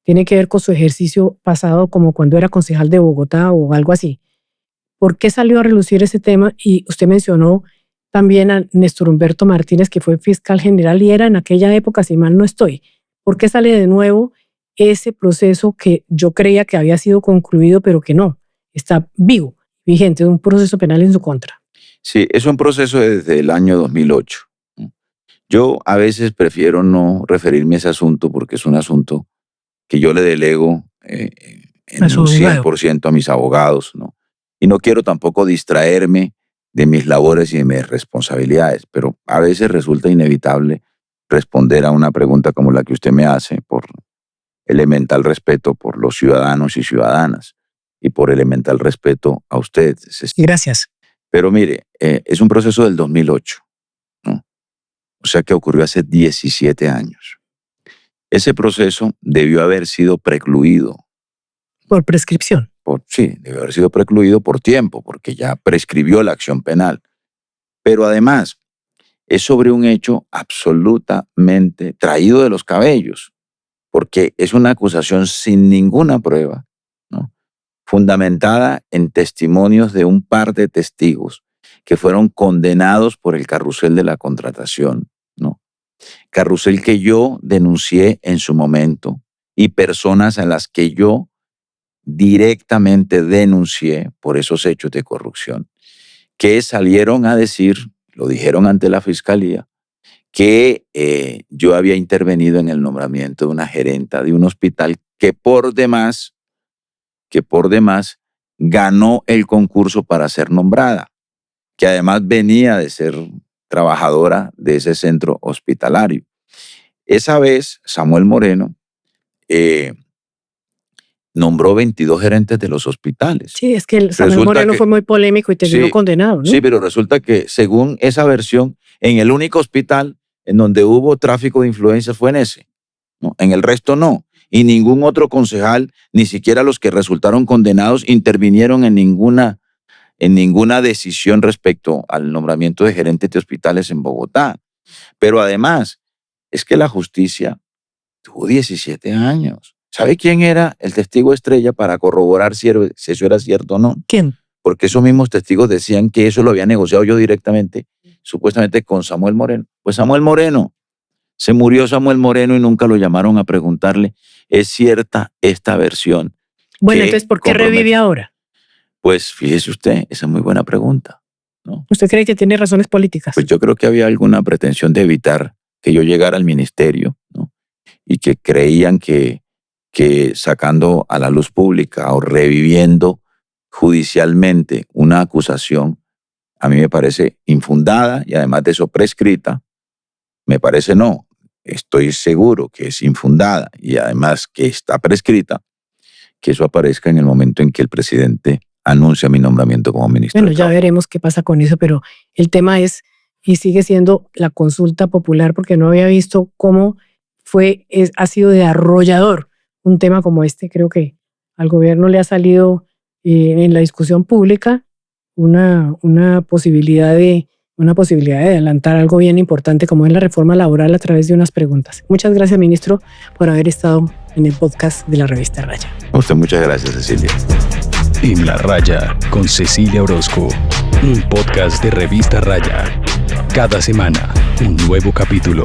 Tiene que ver con su ejercicio pasado como cuando era concejal de Bogotá o algo así. ¿Por qué salió a relucir ese tema? Y usted mencionó también a Néstor Humberto Martínez, que fue fiscal general y era en aquella época, si mal no estoy. ¿Por qué sale de nuevo ese proceso que yo creía que había sido concluido, pero que no? Está vivo, vigente, un proceso penal en su contra. Sí, es un proceso desde el año 2008. Yo a veces prefiero no referirme a ese asunto porque es un asunto que yo le delego en un 100% a mis abogados, ¿no? Y no quiero tampoco distraerme de mis labores y de mis responsabilidades, pero a veces resulta inevitable responder a una pregunta como la que usted me hace por elemental respeto por los ciudadanos y ciudadanas y por elemental respeto a usted. Gracias. Pero mire, es un proceso del 2008, ¿no? O sea que ocurrió hace 17 años. Ese proceso debió haber sido precluido. Por prescripción. Sí, debió haber sido precluido por tiempo, porque ya prescribió la acción penal. Pero además, es sobre un hecho absolutamente traído de los cabellos, porque es una acusación sin ninguna prueba, ¿no? Fundamentada en testimonios de un par de testigos que fueron condenados por el carrusel de la contratación, ¿no? Carrusel que yo denuncié en su momento y personas a las que yo directamente denuncié por esos hechos de corrupción, que salieron a decir, lo dijeron ante la fiscalía, que yo había intervenido en el nombramiento de una gerenta de un hospital que por demás ganó el concurso para ser nombrada, que además venía de ser trabajadora de ese centro hospitalario. Esa vez, Samuel Moreno nombró 22 gerentes de los hospitales. Sí, es que el Samuel Moreno fue muy polémico y terminó condenado, ¿no? Sí, pero resulta que según esa versión, en el único hospital en donde hubo tráfico de influencias fue en ese, ¿no? En el resto no. Y ningún otro concejal, ni siquiera los que resultaron condenados, intervinieron en ninguna decisión respecto al nombramiento de gerentes de hospitales en Bogotá. Pero además, es que la justicia tuvo 17 años. ¿Sabe quién era el testigo estrella para corroborar si eso era cierto o no? ¿Quién? Porque esos mismos testigos decían que eso lo había negociado yo directamente, supuestamente con Samuel Moreno. Pues Samuel Moreno, se murió Samuel Moreno y nunca lo llamaron a preguntarle, ¿es cierta esta versión? Bueno, entonces, ¿por qué revive ahora? Pues fíjese usted, esa es muy buena pregunta, ¿no? ¿Usted cree que tiene razones políticas? Pues yo creo que había alguna pretensión de evitar que yo llegara al ministerio, ¿no? Y que creían que sacando a la luz pública o reviviendo judicialmente una acusación, a mí me parece infundada y además de eso prescrita. Me parece no, estoy seguro que es infundada y además que está prescrita, que eso aparezca en el momento en que el presidente anuncia mi nombramiento como ministro. Bueno, ya veremos qué pasa con eso, pero el tema es, y sigue siendo la consulta popular, porque no había visto cómo ha sido de arrollador un tema como este. Creo que al gobierno le ha salido en la discusión pública una posibilidad de adelantar algo bien importante como es la reforma laboral a través de unas preguntas. Muchas gracias, ministro, por haber estado en el podcast de la revista Raya. A usted muchas gracias, Cecilia. En La Raya con Cecilia Orozco, un podcast de revista Raya. Cada semana, un nuevo capítulo.